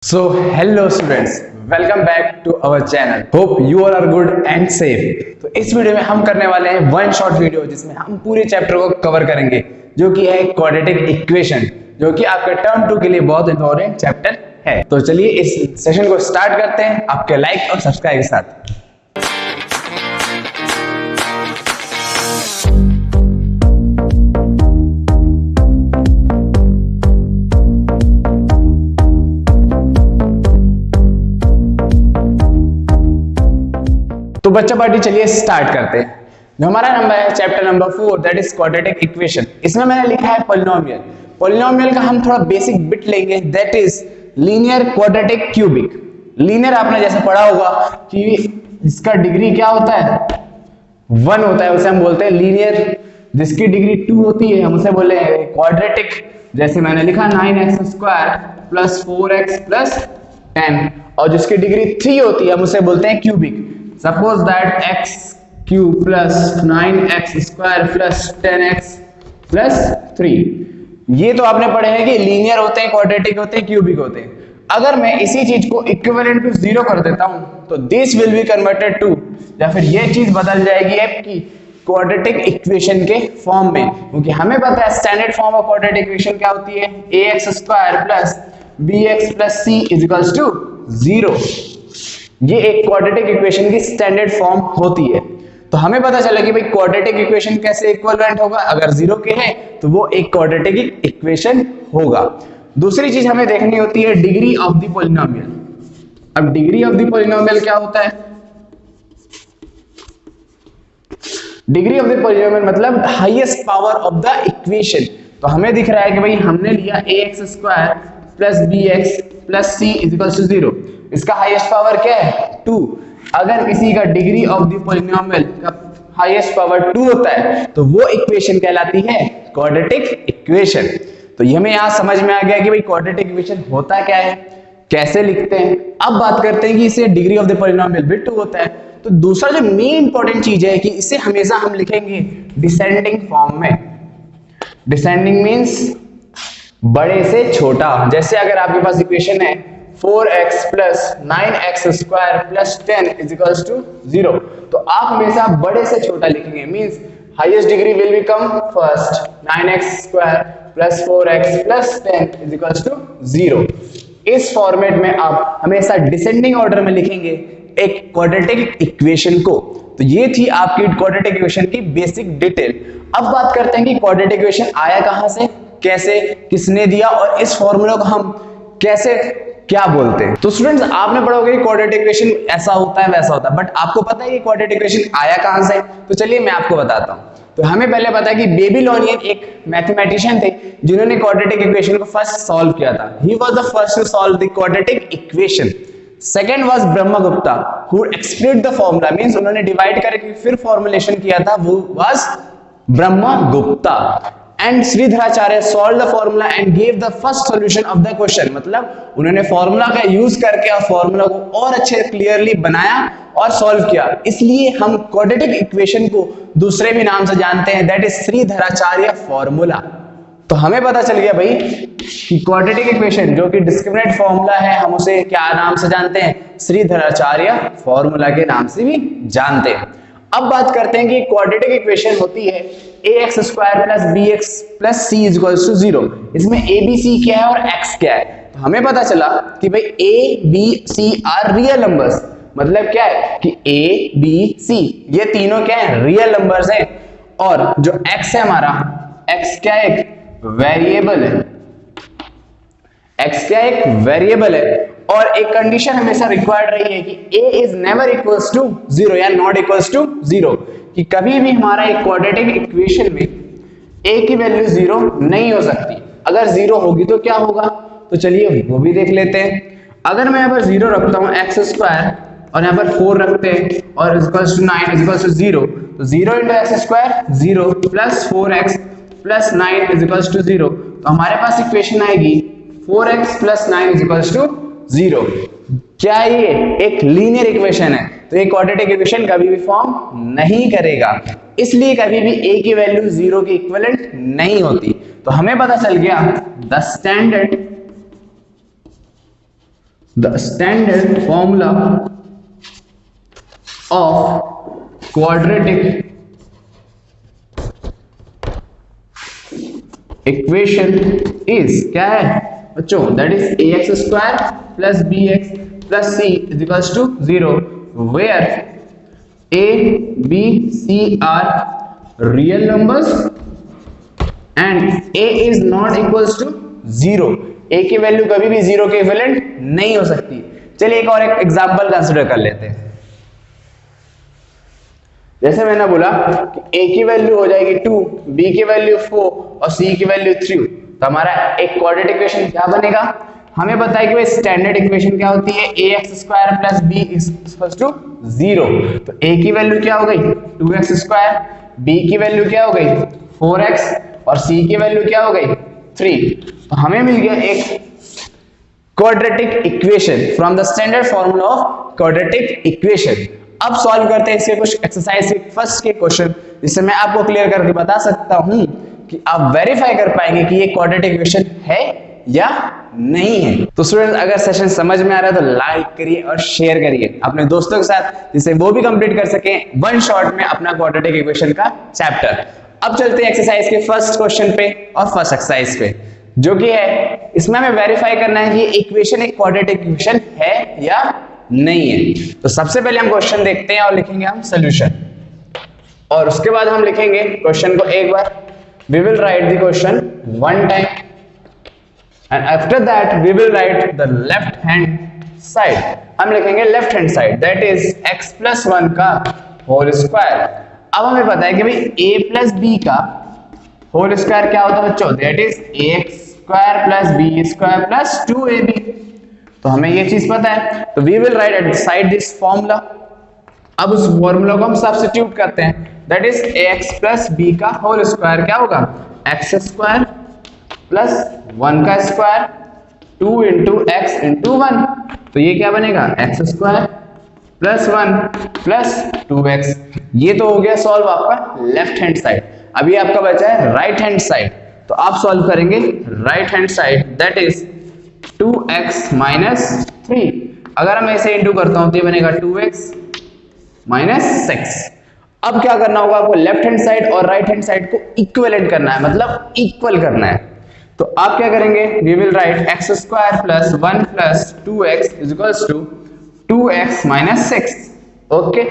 So hello students, welcome back to our channel. Hope you all are good and safe. तो इस video में हम करने वाले हैं वन शॉट वीडियो जिसमें हम पूरे चैप्टर को कवर करेंगे जो कि है क्वाड्रेटिक इक्वेशन, जो कि आपके टर्म 2 के लिए बहुत इंपॉर्टेंट चैप्टर है। तो चलिए इस सेशन को स्टार्ट करते हैं आपके लाइक और सब्सक्राइब के साथ। तो बच्चा पार्टी चलिए स्टार्ट करते हैं। जो हमारा नंबर है chapter number 4 that is quadratic equation. इसमें मैंने लिखा है पॉलिनोमियल। पॉलिनोमियल का हम थोड़ा बेसिक बिट लेंगे that is linear quadratic cubic. Linear आपने जैसे पढ़ा होगा कि इसका डिग्री क्या होता है 1 होता है, उसे हम बोलते हैं लीनियर। जिसकी डिग्री 2 होती है हम उसे बोले हैं क्वाड्रेटिक। जैसे मैंने लिखा 9x² + 4x + 10, और जिसकी डिग्री 3 होती है हम उसे बोलते हैं cubic. Suppose that x³ + 9x² + 10x + 3। ये तो आपने पढ़े हैं कि लीनियर होते हैं, क्वाड्रेटिक होते हैं, क्यूबिक होते हैं। अगर मैं इसी चीज को इक्विवेलेंट टू 0 कर देता हूं तो this will be converted to, या फिर ये चीज बदल जाएगी आपकी क्वाड्रेटिक इक्वेशन के फॉर्म में, क्योंकि हमें पता है standard form of quadratic equation क्या होती है ax² + bx + c = 0। ये एक क्वाड्रेटिक इक्वेशन की स्टैंडर्ड फॉर्म होती है। तो हमें पता चला कि भाई क्वाड्रेटिक इक्वेशन कैसे इक्विवेलेंट होगा, अगर 0 के है तो वो एक क्वाड्रेटिक इक्वेशन होगा। दूसरी चीज हमें देखनी होती है डिग्री ऑफ द पॉलिनोमियल। अब डिग्री ऑफ द पॉलिनोमियल क्या होता है? डिग्री ऑफ द पॉलिनोमियल मतलब highest power of the equation. तो हमें दिख रहा है कि भाई हमने लिया ax² + bx + c = 0। इसका हाईएस्ट पावर क्या है 2। अगर किसी का डिग्री ऑफ द पॉलिनोमियल का हाईएस्ट पावर 2 होता है तो वो इक्वेशन कहलाती है क्वाड्रेटिक इक्वेशन। तो ये हमें यहां समझ में आ गया कि भाई क्वाड्रेटिक इक्वेशन होता क्या है, कैसे लिखते हैं। अब बात करते हैं कि इसे डिग्री ऑफ द पॉलिनोमियल भी 2 होता है। तो दूसरा जो मेन इंपॉर्टेंट चीज है कि इसे हमेशा हम लिखेंगे डिसेंडिंग फॉर्म में। डिसेंडिंग मींस बड़े से छोटा। जैसे अगर आपके पास इक्वेशन है 4x + 9x² + 10 = 0, तो आप हमेशा बड़े से छोटा लिखेंगे। Means highest degree will become first 9x² + 4x + 10 = 0। इस फॉर्मेट में आप हमेशा डिसेंडिंग ऑर्डर में लिखेंगे एक क्वाड्रेटिक इक्वेशन को। तो ये थी आपकी क्वाड्रेटिक इक्वेशन की बेसिक डिटेल। अब बात करते हैं कि क्वाड्रेटिक इक्वेशन आया कहां से, कैसे, किसने दिया, और इस फॉर्मूला को हम कैसे क्या बोलते हैं। तो स्टूडेंट्स आपने पढ़ा होगा कि क्वाड्रेटिक इक्वेशन ऐसा होता है वैसा होता है, बट आपको पता है कि क्वाड्रेटिक इक्वेशन आया कहां से? तो चलिए मैं आपको बताता हूं। तो हमें पहले पता है कि बेबीलोनियन एक मैथमेटिशियन थे जिन्होंने क्वाड्रेटिक इक्वेशन को फर्स्ट सॉल्व किया था। He was the first to solve the quadratic equation. Second was Brahmagupta who explained the formula. Means उन्होंने डिवाइड करके फिर फॉर्मुलेशन किया था, वो was Brahmagupta. And Sridharacharya solve the formula and give the first solution of the question. मतलब उन्होंने formula का use करके और फॉर्मूला को और अच्छे क्लियरली बनाया और सॉल्व किया। इसलिए हम क्वाड्रेटिक इक्वेशन को दूसरे भी नाम से जानते हैं दैट इज श्रीधराचार्य फॉर्मूला। तो हमें पता चल गया भाई कि क्वाड्रेटिक इक्वेशन जो कि डिस्क्रिमिनेंट फॉर्मूला है हम उसे क्या नाम से जानते हैं, श्रीधराचार्य फॉर्मूला के नाम से भी जानते हैं। अब बात करते हैं कि क्वाड्रेटिक इक्वेशन होती है ax² + bx + c = 0। इसमें a b c क्या है और x क्या है? तो हमें पता चला कि भाई a b c are real numbers. मतलब क्या है कि a b c ये तीनों क्या है रियल नंबर्स हैं, और जो x है हमारा x क्या है एक वेरिएबल है। x क्या एक वेरिएबल है, और एक कंडीशन हमेशा रिक्वायर्ड रही है कि a is never equals to 0 या नॉट इक्वल्स टू 0, कि कभी भी हमारा एक क्वाड्रेटिक इक्वेशन में a की वैल्यू 0 नहीं हो सकती। अगर 0 होगी तो क्या होगा, तो चलिए वो भी देख लेते हैं। अगर मैं यहाँ पर 0 रखता हूँ x² और यहाँ पर 4 रखते हैं और इक्वल्स टू 9 = 0, तो 0 × x² 0 + 4x + 9 = 0। तो हमारे पास इक्वेशन आएगी 4x + 9 = 0। क्या ये एक लीनियर इक्वेशन है? तो ये क्वाड्रेटिक इक्वेशन कभी भी फॉर्म नहीं करेगा, इसलिए कभी भी a की वैल्यू 0 के इक्विवेलेंट नहीं होती। तो हमें पता चल गया the standard the standard formula of quadratic equation is, क्या है बच्चों, that is ax square plus bx plus c is equals to 0, where a b c are real numbers and a is not equals to 0। a की value कभी भी 0 के equivalent नहीं हो सकती। चलिए एक और एक एग्जांपल कंसीडर कर लेते हैं। जैसे मैंने बोला कि a की वैल्यू हो जाएगी 2, b की वैल्यू 4 और c की वैल्यू 3, तो हमारा एक क्वाड्रेटिक इक्वेशन क्या बनेगा, हमें पता है कि स्टैंडर्ड इक्वेशन क्या होती है, ax square plus b equals to 0। तो a की वैल्यू क्या हो गई 2x स्क्वायर, b की वैल्यू क्या हो गई 4x और c की वैल्यू क्या हो गई 3। तो हमें मिल गया एक quadratic equation from the standard formula of quadratic equation. अब सॉल्व करते हैं इसके कुछ एक्सरसाइज के फर्स्ट के क्वेश्चन, जिससे मैं आपको क्लियर करके बता सकता हूं कि आप वेरीफाई कर पाएंगे कि ये क्वाड्रेटिक इक्वेशन है या नहीं है। तो स्टूडेंट, अगर सेशन समझ में आ रहा है तो लाइक करिए और शेयर करिए अपने दोस्तों के साथ, जिससे वो भी कंप्लीट कर सके वन शॉट में अपना क्वाड्रेटिक इक्वेशन का चैप्टर। अब चलते हैं एक्सरसाइज के फर्स्ट क्वेश्चन पे और फर्स्ट एक्सरसाइज पे, जो कि है इसमें हमें वेरीफाई करना है कि इक्वेशन एक क्वाड्रेटिक इक्वेशन है या नहीं है। तो सबसे पहले हम क्वेश्चन देखते हैं और लिखेंगे हम सॉल्यूशन, और उसके बाद हम लिखेंगे क्वेश्चन को एक बार। We will write the question one time and after that we will write the left hand side. हम लिखेंगे left hand side, that is x plus 1 का होल स्क्वायर। अब हमें पता है कि भाई a प्लस b का होल स्क्वायर क्या होता है बच्चों, that is ax square plus b square plus 2ab। तो हमें ये चीज पता है, तो we will write at side this formula. अब उस फॉर्मूला को हम सब्स्टिट्यूट करते हैं, that is ax plus b का होल स्क्वायर क्या होगा x स्क्वायर प्लस 1 का स्क्वायर 2 इंटू x इंटू 1। तो ये क्या बनेगा x square plus 1 plus 2x। ये तो हो गया सॉल्व आपका लेफ्ट हैंड साइड। अभी आपका बचा है राइट हैंड साइड, तो आप सॉल्व करेंगे right hand side, that is 2x minus 3। अगर मैं इसे इंटू करता हूं तो ये बनेगा 2x माइनस 6। अब क्या करना होगा आपको, लेफ्ट हैंड साइड और राइट हैंड साइड को इक्विवेलेंट करना है, मतलब इक्वल करना है। तो आप क्या करेंगे, we will write x square plus 1 plus 2x is equals to 2x minus 6। Okay,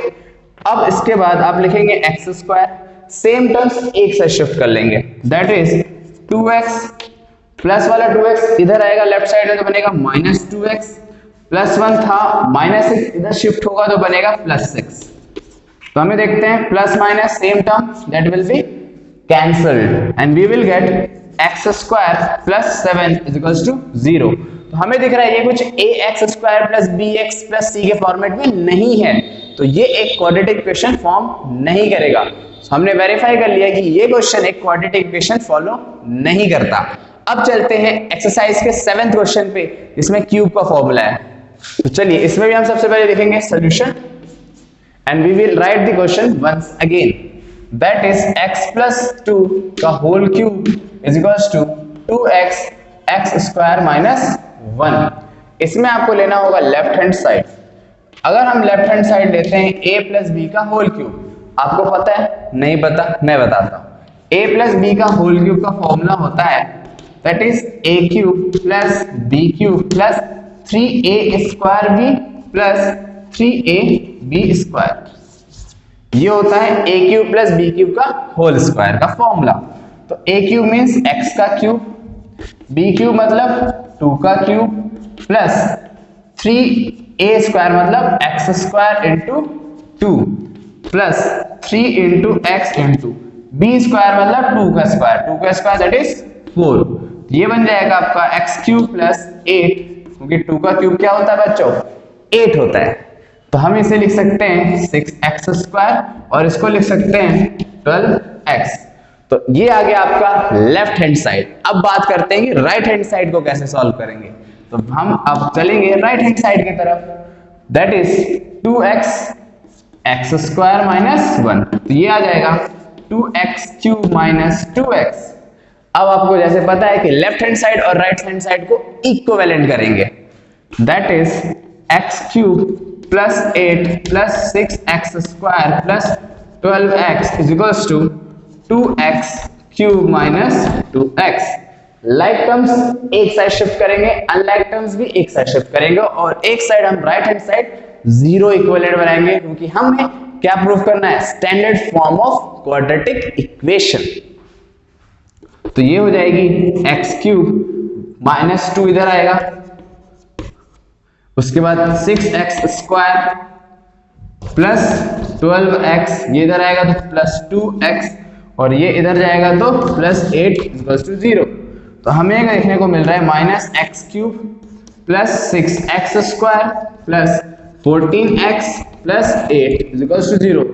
अब इसके बाद आप लिखेंगे x स्क्वायर, सेम टर्म्स एक से शिफ्ट कर लेंगे, दैट इज 2x प्लस वाला 2x इधर आएगा लेफ्ट साइड में तो बनेगा माइनस 2x, प्लस 1 था माइनस 6 इधर शिफ्ट होगा तो बनेगा प्लस 6। तो हमें देखते हैं plus minus same term that will be cancelled and we will get x square plus 7 is equals to 0। तो हमें दिख रहा है ये कुछ ax square plus bx plus c के फॉर्मेट में नहीं है, तो ये एक क्वाड्रेटिक इक्वेशन फॉर्म नहीं करेगा। तो हमने वेरीफाई कर लिया कि ये क्वेश्चन एक क्वाड्रेटिक इक्वेशन फॉलो नहीं करता। अब चलते हैं एक्सरसाइज के 7th क्वेश्चन पे, इसमें क्यूब का फॉर्मूला है। तो चलिए इसमें भी हम सबसे पहले लिखेंगे solution and we will write the question once again, that is x plus 2 का whole cube is equals to 2x x square minus 1। इसमें आपको लेना होगा लेफ्ट हैंड साइड। अगर हम लेफ्ट हैंड साइड लेते हैं a प्लस b का होल क्यूब, आपको पता है नहीं पता, मैं बताता हूं। a प्लस b का होल क्यूब का फॉर्मूला होता है that is a cube plus b cube plus 3a square b plus 3ab square. ये होता है a cube plus b cube का होल स्क्वायर का फॉर्मूला। तो a क्यूब मींस x का क्यूब, b क्यूब मतलब 2 का क्यूब प्लस 3a स्क्वायर मतलब x square into 2 plus 3 into x into b square मतलब 2 का स्क्वायर दैट इज 4। ये बन जाएगा आपका x क्यूब प्लस 8, क्योंकि 2 का क्यूब क्या होता है बच्चों 8 होता है। तो हम इसे लिख सकते हैं 6x स्क्वायर और इसको लिख सकते हैं 12x। तो ये आ गया आपका लेफ्ट हैंड साइड। अब बात करते हैं कि राइट हैंड साइड को कैसे सॉल्व करेंगे। तो हम अब चलेंगे राइट हैंड साइड की तरफ, that is 2x x square minus 1। तो ये आ जाएगा 2x क्यूब माइनस 2x। अब आपको जैसे पता है कि लेफ्ट हैंड साइड और राइट हैंड साइड को इक्विवेलेंट करेंगे, that is x cube plus 8 plus 6x square plus 12x is equals to 2x cube minus 2x। Like terms एक साइड शिफ्ट करेंगे, अनलाइक टर्म्स भी एक साइड शिफ्ट करेंगे और एक साइड हम right hand side zero equivalent बनाएंगे, क्योंकि हमें क्या प्रूव करना है, standard form of quadratic equation. तो ये हो जाएगी एक्स क्यूब माइनस 2 इधर आएगा, उसके बाद 6x स्क्वायर प्लस 12x ये इधर आएगा तो प्लस 2x और ये इधर जाएगा तो प्लस 8 इक्वल्स टू 0। तो हमें देखने को मिल रहा है minus x cube plus 6x square plus 14x plus 8 equals to 0।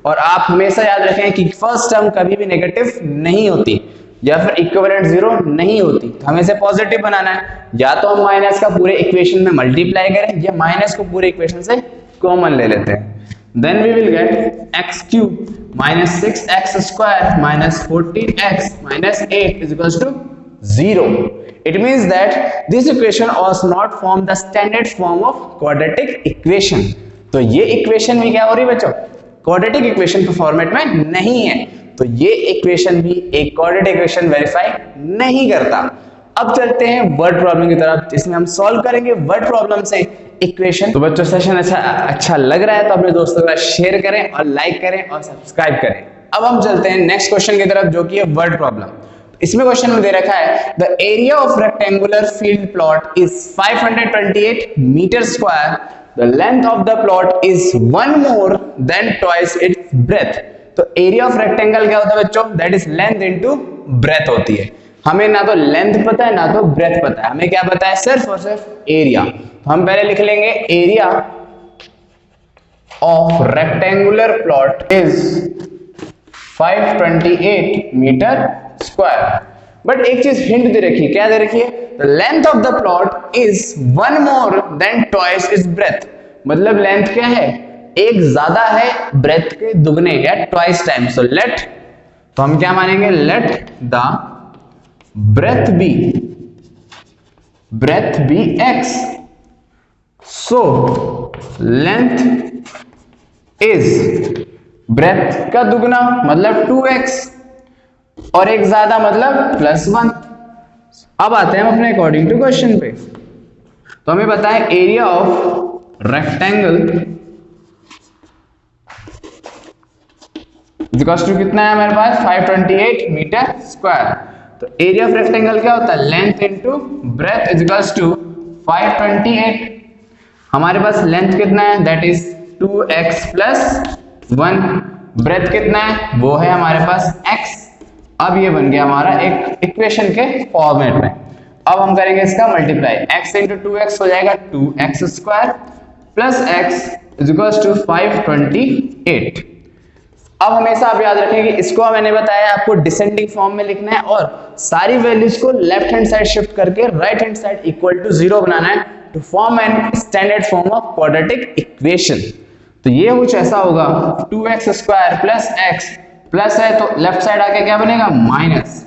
और आप हमेशा याद रखें कि फर्स्ट टर्म कभी भी नेगेटिव नहीं होती या फिर इक्विवेलेंट जीरो नहीं होती, तो हमें इसे पॉजिटिव बनाना है। या तो हम माइनस का पूरे इक्वेशन में मल्टीप्लाई करें या माइनस को पूरे इक्वेशन से कॉमन ले लेते हैं। Then we will get x cube minus 6x square minus 14x minus 8 is equals to 0. It means that this equation was not from the standard form of quadratic equation. तो ये equation भी क्या हो रही है बच्चों, क्वाड्रेटिक इक्वेशन के format में नहीं है, तो ये इक्वेशन भी एक क्वाड्रेटिक इक्वेशन वेरीफाई नहीं करता। अब चलते हैं वर्ड प्रॉब्लम की तरफ, जिसमें हम सॉल्व करेंगे वर्ड प्रॉब्लम से इक्वेशन। तो बच्चों सेशन अच्छा लग रहा है तो अपने दोस्तों के साथ शेयर करें और लाइक करें और सब्सक्राइब करें। अब हम चलते हैं नेक्स्ट क्वेश्चन की तरफ, जो कि है वर्ड प्रॉब्लम। इसमें क्वेश्चन में दे रखा है the area of rectangular field plot is 528 metre square, the length of the plot is 1 more than twice its breadth. तो एरिया ऑफ रेक्टेंगल क्या होता है बच्चों, that is length into breadth होती है। हमें ना तो लेंथ पता है ना तो ब्रेथ पता है, हमें क्या पता है, सिर्फ और सिर्फ एरिया। तो हम पहले लिख लेंगे area of rectangular plot is 528 metre square. But एक चीज हिंट दे रखी है, क्या दे रखी है, the length of the plot is 1 more than twice its breath. मतलब लेंथ क्या है, एक ज्यादा है ब्रेथ के दुगने या ट्वाइस टाइम। सो लेट, तो हम क्या मानेंगे, let the breadth be x, so length is breadth का दुगना मतलब 2x और एक ज्यादा मतलब +1। अब आते हैं हम अपने अकॉर्डिंग टू क्वेश्चन पे। तो हमें बताएं area of rectangle equals to कितना है हमारे पास, 528 मीटर स्क्वायर। तो एरिया ऑफ रेक्टेंगल क्या होता है, length into breadth is equals to 528। हमारे पास लेंथ कितना है, दैट इज 2x + 1, ब्रेथ कितना है, वो है हमारे पास x। अब ये बन गया हमारा एक इक्वेशन के फॉर्मेट में। अब हम करेंगे इसका मल्टीप्लाई, x इंटू 2x हो जाएगा 2x square plus x is equals to 528। अब हमेशा आप याद रखें कि इसको मैंने बताया आपको डिसेंडिंग फॉर्म में लिखना है और सारी वैल्यूज को लेफ्ट हैंड साइड शिफ्ट करके right hand side equal to 0 बनाना है to form an standard form of quadratic equation. तो ये कुछ ऐसा होगा, 2x square plus x plus है तो लेफ्ट साइड आके क्या बनेगा, minus,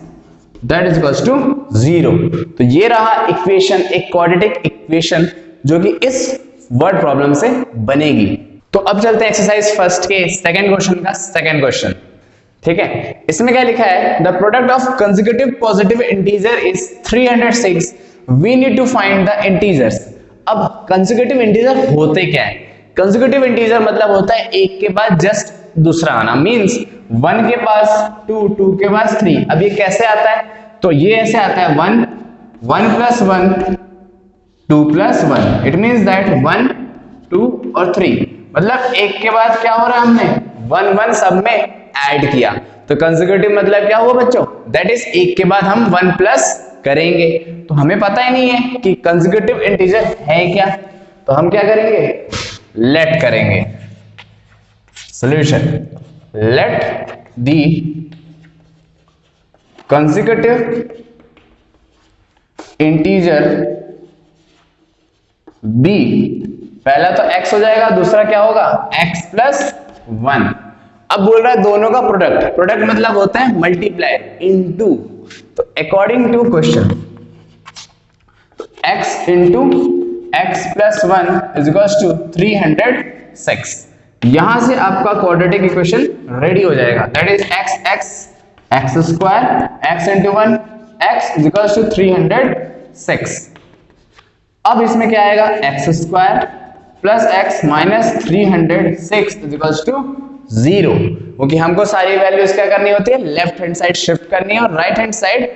that is equals to 0। तो ये रहा इक्वेशन, एक क्वाड्रेटिक इक्वेशन जो कि इस वर्ड प्रॉब्लम से बनेगी। तो अब चलते हैं एक्सरसाइज फर्स्ट के सेकंड क्वेश्चन का सेकंड क्वेश्चन। ठीक है, इसमें क्या लिखा है, the product of consecutive positive integer is 306, we need to find the integers. अब कंसेक्यूटिव इंटीजर होते क्या है, कंसेक्यूटिव इंटीजर मतलब होता है एक के बाद जस्ट दूसरा आना, मींस 1 के पास 2, 2 के पास 3। अब ये कैसे आता है, तो ये ऐसे आता है 1, 1 + 1, 2 + 1, इट मींस दैट 1, 2 और 3, मतलब एक के बाद क्या हो रहा है, हमने 1, 1 सब में ऐड किया। तो कंसेक्यूटिव मतलब क्या हुआ बच्चों, दैट इज एक के बाद हम 1 प्लस करेंगे। तो हमें पता ही नहीं है कि कंसेक्यूटिव इंटीजर है क्या, तो हम क्या करेंगे, लेट करेंगे। Solution, let the consecutive integer be, पहला तो x हो जाएगा, दूसरा क्या होगा, x + 1। अब बोल रहा है दोनों का प्रोडक्ट, प्रोडक्ट मतलब होता है मल्टीप्लाई इनटू। तो according to question x into x plus 1 is equals to 306। यहां से आपका क्वाड्रेटिक इक्वेशन रेडी हो जाएगा, that is x square x into 1 x is equals to 306। अब इसमें क्या आएगा, x square plus x minus 306 is equals to 0, क्योंकि हमको सारी वैल्यूज क्या करनी होती है, लेफ्ट हैंड साइड शिफ्ट करनी है और राइट हैंड साइड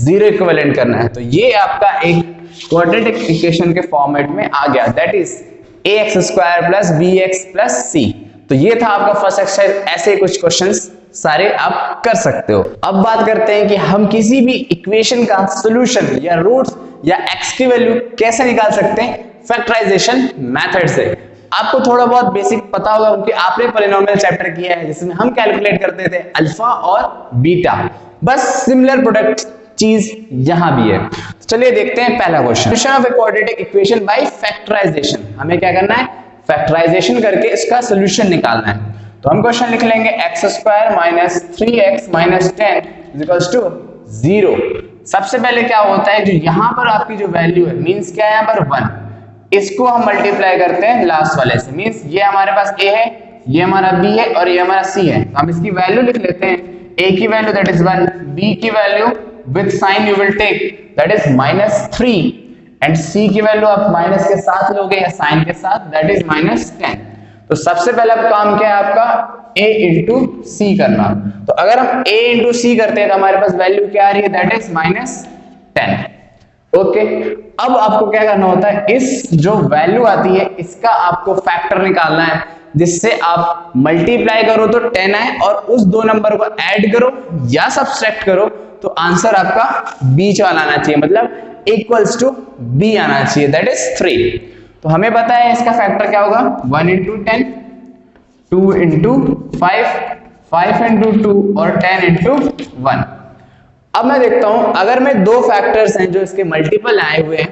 0 इक्विवेलेंट करना है। तो ये आपका एक क्वाड्रेटिक इक्वेशन के फॉर्मेट में आ गया, that is ax square plus bx plus c। तो ये था आपका फर्स्ट एक्सरसाइज। ऐसे कुछ क्वेश्चंस सारे आप कर सकते हो। अब बात करते हैं कि हम किसी भी इक्वेशन का सॉल्यूशन या रूट्स या x की वैल्यू कैसे निकाल सकते हैं फैक्टराइजेशन मेथड से। आपको थोड़ा बहुत बेसिक पता होगा क्योंकि आपने पॉलिनोमियल चैप्टर किया है जिसमें हम कैलकुलेट करते थे अल्फा और बीटा, बस सिमिलर प्रोडक्ट चीज यहां भी है। चलिए देखते हैं पहला question, solution of a quadratic equation by factorisation. हमें क्या करना है, फैक्टराइजेशन करके इसका सॉल्यूशन निकालना है। तो हम क्वेश्चन लिख लेंगे x square minus 3x minus 10 is equals to 0। सबसे पहले क्या होता है, जो यहां पर आपकी जो वैल्यू है मींस क्या है, यहां पर 1, इसको हम मल्टीप्लाई करते हैं लास्ट वाले से, मींस ये हमारे पास a है, ये हमारा b है और ये हमारा c है। तो हम इसकी वैल्यू लिख लेते हैं, a की वैल्यू दैट इज 1, b की value with sign you will take that is -3 and c की वैल्यू आप माइनस के साथ लोगे या साइन के साथ, दैट इज -10। तो सबसे पहला काम क्या है आपका, a इंटू c करना। तो अगर हम a इंटू c करते हैं तो हमारे पास वैल्यू क्या आ रही है, दैट इज -10। ओके, अब आपको क्या करना होता है, इस जो वैल्यू आती है इसका आपको फैक्टर निकालना है, जिससे आप मल्टीप्लाई करो तो 10 आए और उस दो नंबर को ऐड करो या सब्सट्रैक्ट करो तो आंसर आपका बीच वाला आना चाहिए, मतलब इक्वल्स टू b आना चाहिए, दैट इज 3। तो हमें पता है इसका फैक्टर क्या होगा, 1 इंटू 10, 2 इंटू 5, 5 इंटू 2 और 10 इंटू 1। अब मैं देखता हूं, अगर मैं दो फैक्टर्स हैं जो इसके मल्टीपल आए हुए हैं,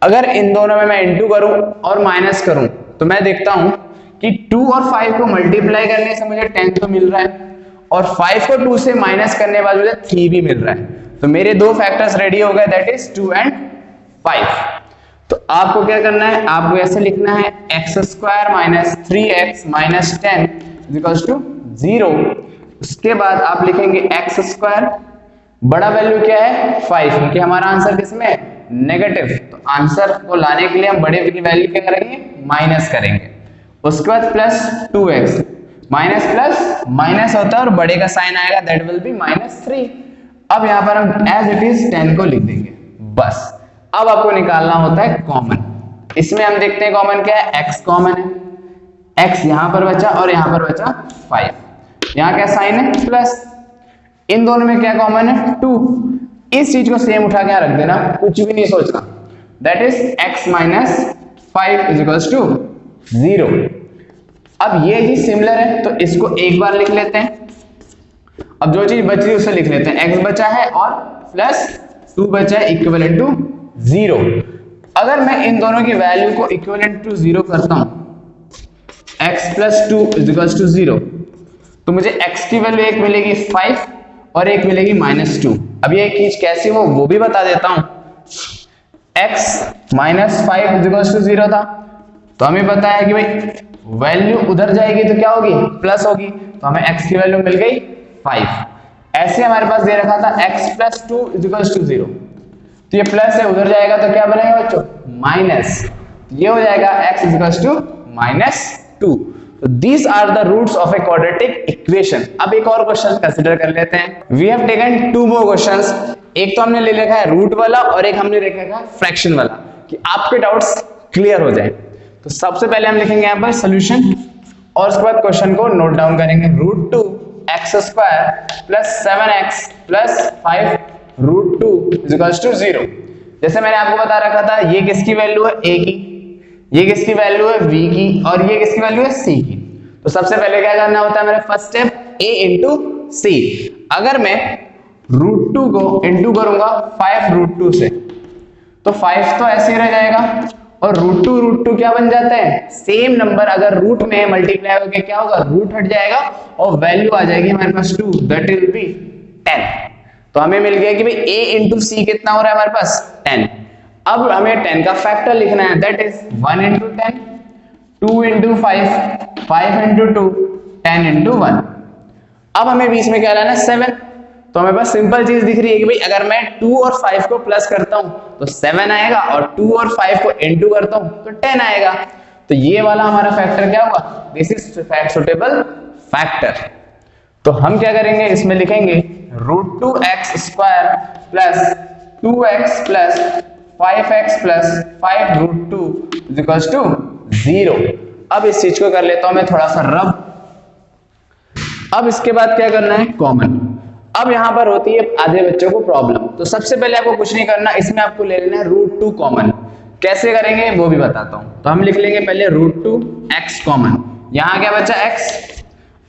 अगर इन दोनों में मैं इंटू करूं और माइनस करूं तो मैं देखता हूं कि 2 और 5 को मल्टीप्लाई करने से मुझे 10 तो मिल रहा है और 5 को 2 से माइनस करने के बाद मुझे 3 भी मिल रहा है। तो मेरे दो फैक्टर्स रेडी हो गए, दैट इज 2 एंड 5। तो आपको क्या करना है, आपको ऐसे लिखना है x square minus 3x minus 10 is equals to 0। उसके बाद आप लिखेंगे x स्क्वायर, बड़ा वैल्यू क्या है 5, क्योंकि हमारा आंसर किसमें है, नेगेटिव। तो आंसर को लाने के लिए हम बड़े की वैल्यू क्या करेंगे, माइनस करेंगे। उसके बाद plus 2x, minus plus minus होता है और बड़े का साइन आएगा, दैट विल बी -3। अब यहां पर हम एज इट इज 10 को लिख देंगे बस। अब आपको निकालना होता है कॉमन। इसमें हम देखते हैं कॉमन क्या है, x कॉमन है, x यहां पर बचा और यहां पर बचा 5। यहां क्या साइन है, प्लस। इन दोनों में क्या कॉमन है, 2। इस चीज को सेम उठा के रख देना, कुछ भी नहीं सोचना, that is x minus 5 is equals to 0। अब ये चीज सिमिलर है तो इसको एक बार लिख लेते हैं। अब जो चीज बच रही है उसे लिख लेते हैं, x बचा है और प्लस 2 बचा है इक्विवेलेंट टू 0। अगर मैं इन दोनों की वैल्यू को इक्विवेलेंट टू 0 करता हूं, x plus 2 is equals to 0, तो मुझे x की वैल्यू एक मिलेगी 5 और एक मिलेगी -2। अब ये चीज कैसी हो वो भी बता देता हूं। x minus 5 is equals to 0 था, तो हमें पता है कि भाई वैल्यू उधर जाएगी तो क्या होगी, प्लस होगी। तो हमें x की वैल्यू मिल गई 5। ऐसे हमारे पास दे रखा था x plus 2 is equals to 0, तो ये प्लस है, उधर जाएगा तो क्या बनेगा बच्चों, माइनस। ये हो जाएगा x is equals to -2। So these are the roots of a quadratic equation। अब एक और क्वेश्चन कंसीडर कर लेते हैं। We have taken 2 more questions। एक तो हमने ले रखा है रूट वाला और एक हमने ले रखा है फ्रैक्शन वाला, कि आपके डाउट्स क्लियर हो जाए। तो सबसे पहले हम लिखेंगे यहाँ पर सॉल्यूशन और उसके बाद क्वेश्चन को नोट डाउन करेंगे। √2 x square plus 7x plus 5 √2 is equals to 0। जैसे मैंने आपको बता रखा था, ये किसकी वैल्यू है, a की, ये किसकी वैल्यू है v की और ये किसकी वैल्यू है c की। तो सबसे पहले क्या करना होता है, मेरा first step a into c। अगर मैं √2 को इंटू करूंगा 5 √2 से तो 5 तो ऐसे ही रह जाएगा और √2 क्या बन जाता है, सेम नंबर अगर रूट में मल्टीप्लाई होकर क्या होगा, रूट हट जाएगा और वैल्यू आ जाएगी हमारे पास 2, दैट विल बी 10। तो हमें मिल गया कि भाई a इंटू c कितना हो रहा है हमारे पास 10। अब हमें 10 का फैक्टर लिखना है, that is 1 into 10, 2 into 5, 5 into 2, 10 into 1। अब हमें बीच में क्या लाना है 7। तो हमें पास सिंपल चीज दिख रही है कि भाई अगर मैं 2 और 5 को प्लस करता हूं तो 7 आएगा, और 2 और 5 को इनटू करता हूं तो 10 आएगा। तो ये वाला हमारा फैक्टर क्या हुआ, दिस इज सुटेबल फैक्टर। तो हम क्या करेंगे, इसमें लिखेंगे √2x² plus 2x plus 5x plus 5√2 is equals to 0। अब इस चीज को कर लेता हूं मैं थोड़ा सा रब। अब इसके बाद क्या करना है, कॉमन। अब यहां पर होती है आधे बच्चों को प्रॉब्लम। तो सबसे पहले आपको कुछ नहीं करना, इसमें आपको ले लेना है √2 कॉमन। कैसे करेंगे वो भी बताता हूं। तो हम लिख लेंगे पहले √2x कॉमन। यहां क्या बचा x।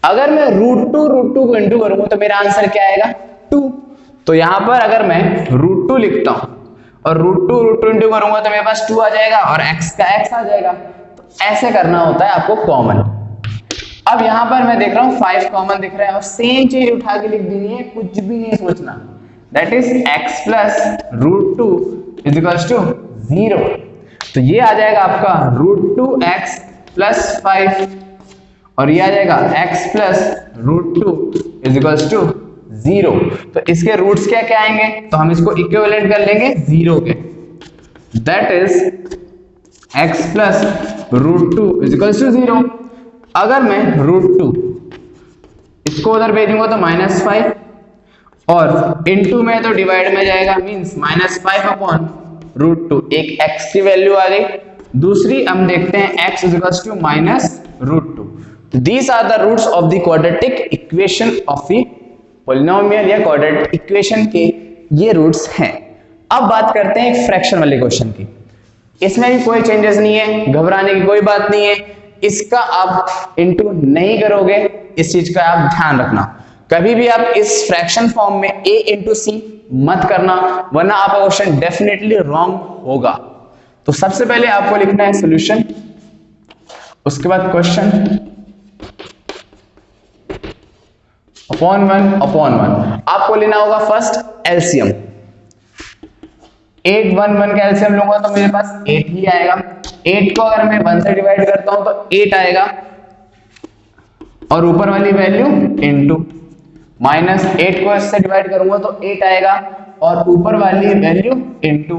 अगर मैं √2 को इंटू करूंगा तो मेरा आंसर क्या आएगा 2। तो यहां पर अगर मैं √2 लिखता हूं और √2 इंटू करूंगा तो मेरे पास 2 आ जाएगा और x का x आ जाएगा। तो ऐसे करना होता है आपको कॉमन। अब यहां पर मैं देख रहा हूं 5 कॉमन दिख रहा है और सेम चीज उठा के लिख देनी है, कुछ भी नहीं सोचना। That is x plus √2 is equals to 0। तो ये आ जाएगा आपका √2x प्लस 5 और ये आ जाएगा x plus √2 is equals to 0। तो इसके रूट्स क्या क्या आएंगे, तो हम इसको इक्विवेलेंट कर लेंगे 0 के। That is x plus √2 is equals to 0। अगर मैं √2 इसको उधर भेजूंगा तो -5 और इनटू में तो डिवाइड में जाएगा, मींस -5 अपॉन √2। एक x की वैल्यू आ गई। दूसरी हम देखते हैं x is equals to -√2। These are the roots of the quadratic equation of the polynomial या क्वाड्रेटिक इक्वेशन के ये रूट्स हैं। अब बात करते हैं फ्रैक्शन वाले क्वेश्चन की। इसमें भी कोई चेंजेस नहीं है, घबराने की कोई बात नहीं है। इसका आप इंटू नहीं करोगे, इस चीज का आप ध्यान रखना। कभी भी आप इस फ्रैक्शन फॉर्म में a इंटू सी मत करना, वरना आपका क्वेश्चन डेफिनेटली रॉन्ग होगा। तो सबसे पहले आपको लिखना है सॉल्यूशन, उसके बाद क्वेश्चन अपॉन 1 आपको लेना होगा फर्स्ट एलसीएम। 8 1 का एलसीएम लूंगा तो मेरे पास 8 ही आएगा। 8 को अगर मैं 1 से डिवाइड करता हूं तो 8 आएगा और ऊपर वाली वैल्यू इनटू, -8 को इससे डिवाइड करूंगा तो 8 आएगा और ऊपर वाली वैल्यू इनटू,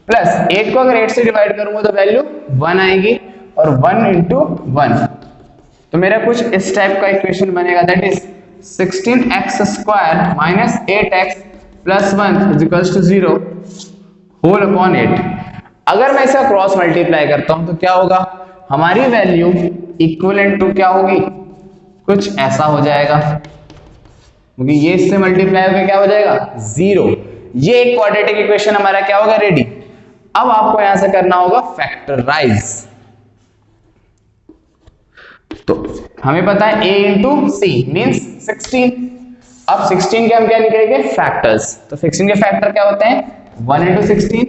प्लस 8 को अगर 8 से डिवाइड करूंगा तो वैल्यू 1 आएगी और 1 इंटू 1। तो मेरा कुछ इस टाइप का इक्वेशन बनेगा, that is 16x² minus 8x plus 1 is equals to 0 whole upon 8। अगर मैं इसका क्रॉस मल्टीप्लाई करता हूं तो क्या होगा, हमारी वैल्यू इक्विवेलेंट टू क्या होगी, कुछ ऐसा हो जाएगा, क्योंकि ये इससे मल्टीप्लाई होकर क्या हो जाएगा 0। ये एक क्वाड्रेटिक इक्वेशन हमारा क्या होगा रेडी। अब आपको यहां से करना होगा फैक्टराइज। तो हमें पता है a इंटू सी मीन्स 16। अब 16 के हम क्या निकलेंगे फैक्टर्स। तो 16 के फैक्टर क्या होते हैं 1 इंटू 16,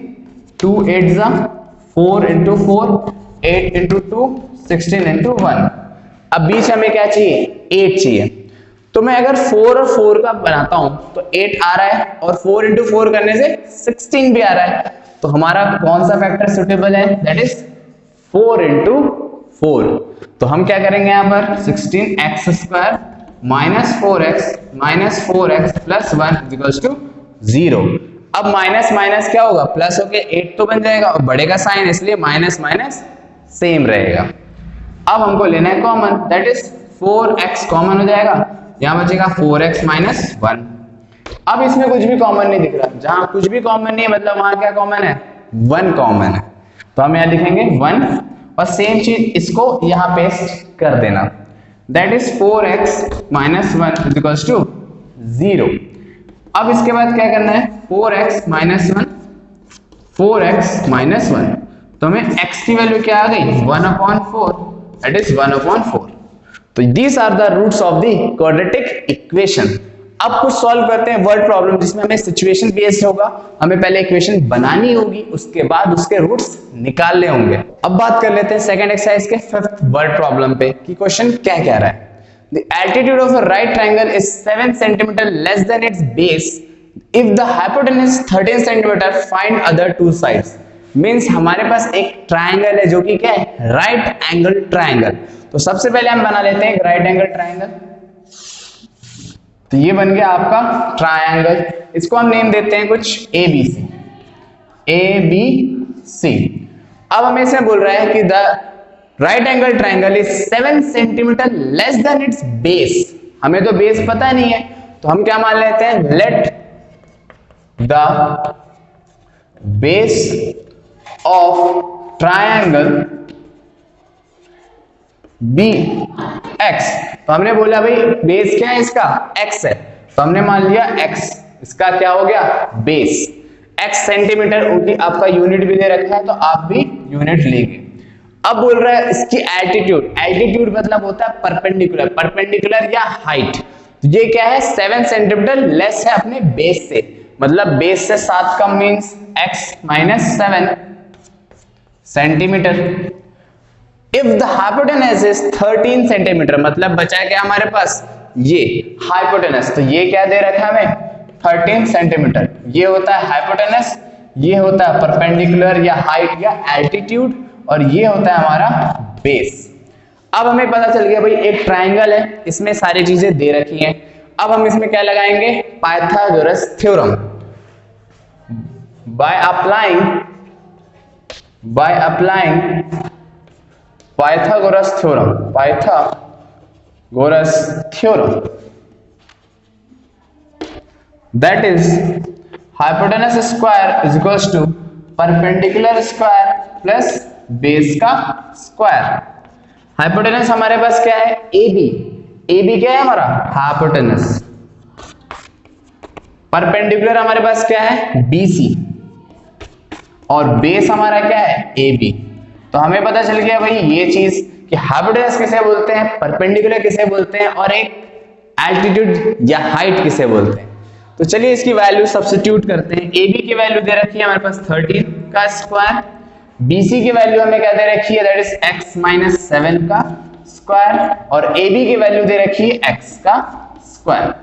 2 8 जा 4 इंटू 4, 8 इंटू 2, 16 इंटू 1। अब बीच हमें क्या चाहिए 8 चाहिए। तो मैं अगर 4 और 4 का बनाता हूं तो 8 आ रहा है और 4 इंटू 4 करने से 16 भी आ रहा है। तो हमारा कौन सा फैक्टर सुटेबल है, दैट इज 4 इंटू 4। तो हम क्या करेंगे यहां पर 16x² minus 4x plus 1 equals to 0। अब माइनस माइनस क्या होगा प्लस होके 8 तो बन जाएगा और बढ़ेगा साइन, इसलिए माइनस माइनस सेम रहेगा। अब हमको लेना है common, that is 4x common हो जाएगा, यहां बचेगा 4x माइनस 1। अब इसमें कुछ भी कॉमन नहीं दिख रहा, जहां कुछ भी कॉमन नहीं है मतलब वहां क्या कॉमन है 1 कॉमन है। तो हम यहां लिखेंगे 1 और सेम चीज इसको यहां पेस्ट कर देना, that is 4x minus 1 is equals to 0। अब इसके बाद क्या करना है 4x माइनस 1, तो हमें x की वैल्यू क्या आ गई 1/4, दैट इज 1/4। तो these are the roots of the quadratic equation. अब कुछ सॉल्व करते हैं वर्ड प्रॉब्लम, जिसमें हमें सिचुएशन बेस्ड होगा। हमें पहले इक्वेशन बनानी होगी, उसके बाद उसके रूट्स निकालने होंगे। अब बात कर लेते हैं सेकंड एक्सरसाइज के 5th वर्ड प्रॉब्लम पे कि क्वेश्चन क्या कह रहा है। The altitude of a right triangle is 7 cm less than its base if the hypotenuse 13 centimetre find other two sides. Means हमारे पास एक ट्रायंगल है जो कि क्या है, राइट एंगल ट्रायंगल। तो सबसे पहले हम बना लेते हैं एक राइट एंगल ट्रायंगल। तो ये बन गया आपका ट्रायंगल, इसको हम नेम देते हैं कुछ ABC, ABC। अब हमें इसमें बोल रहा है कि the right angle triangle is 7 centimetre less than it's base. हमें तो बेस पता नहीं है, तो हम क्या मान लेते हैं, let the base of triangle be x. तो हमने बोला भाई बेस क्या है इसका, x है, तो हमने मान लिया x, इसका क्या हो गया, बेस x सेंटीमीटर। उनकी आपका यूनिट भी दे रखा है तो आप भी यूनिट लेंगे। अब बोल रहा है इसकी एल्टीट्यूड, एल्टीट्यूड मतलब होता है परपेंडिकुलर, परपेंडिकुलर या हाइट। तो ये क्या है, 7 सेंटीमीटर लेस है अपने बेस से, मतलब बेस से 7 कम means x minus 7 centimetre. If the hypotenuse is 13 centimetre, मतलब बचा क्या हमारे पास, ये हाइपोटेनस। तो ये क्या दे रखा है हमें, 13 सेंटीमीटर। ये होता है हाइपोटेनस, ये होता है परपेंडिकुलर या हाइट या एल्टीट्यूड, और ये होता है हमारा बेस। अब हमें पता चल गया भाई एक ट्रायंगल है, इसमें सारी चीजें दे रखी हैं। अब हम इसमें क्या लगाएंगे, Pythagoras theorem. Bye applying Pythagoras theorem, Pythagoras theorem, that is hypotenuse square is equals to perpendicular square plus base का स्क्वायर। हाइपोटेनस हमारे पास क्या है, AB क्या है हमारा, हाइपोटेनस। परपेंडिकुलर हमारे पास क्या है, BC, और बेस हमारा क्या है, AB। तो हमें पता चल गया भाई ये चीज कि हाइपोटेनस किसे बोलते हैं, परपेंडिकुलर किसे बोलते हैं, और एक एल्टीट्यूड या हाइट किसे बोलते हैं। तो चलिए इसकी वैल्यू सब्स्टिट्यूट करते हैं। AB की वैल्यू दे रखी है हमारे पास 13 का स्क्वायर, BC की वैल्यू हमें क्या दे रखी है, दैट इज x माइनस 7 का स्क्वायर, और AB की वैल्यू दे रखी है x का स्क्वायर।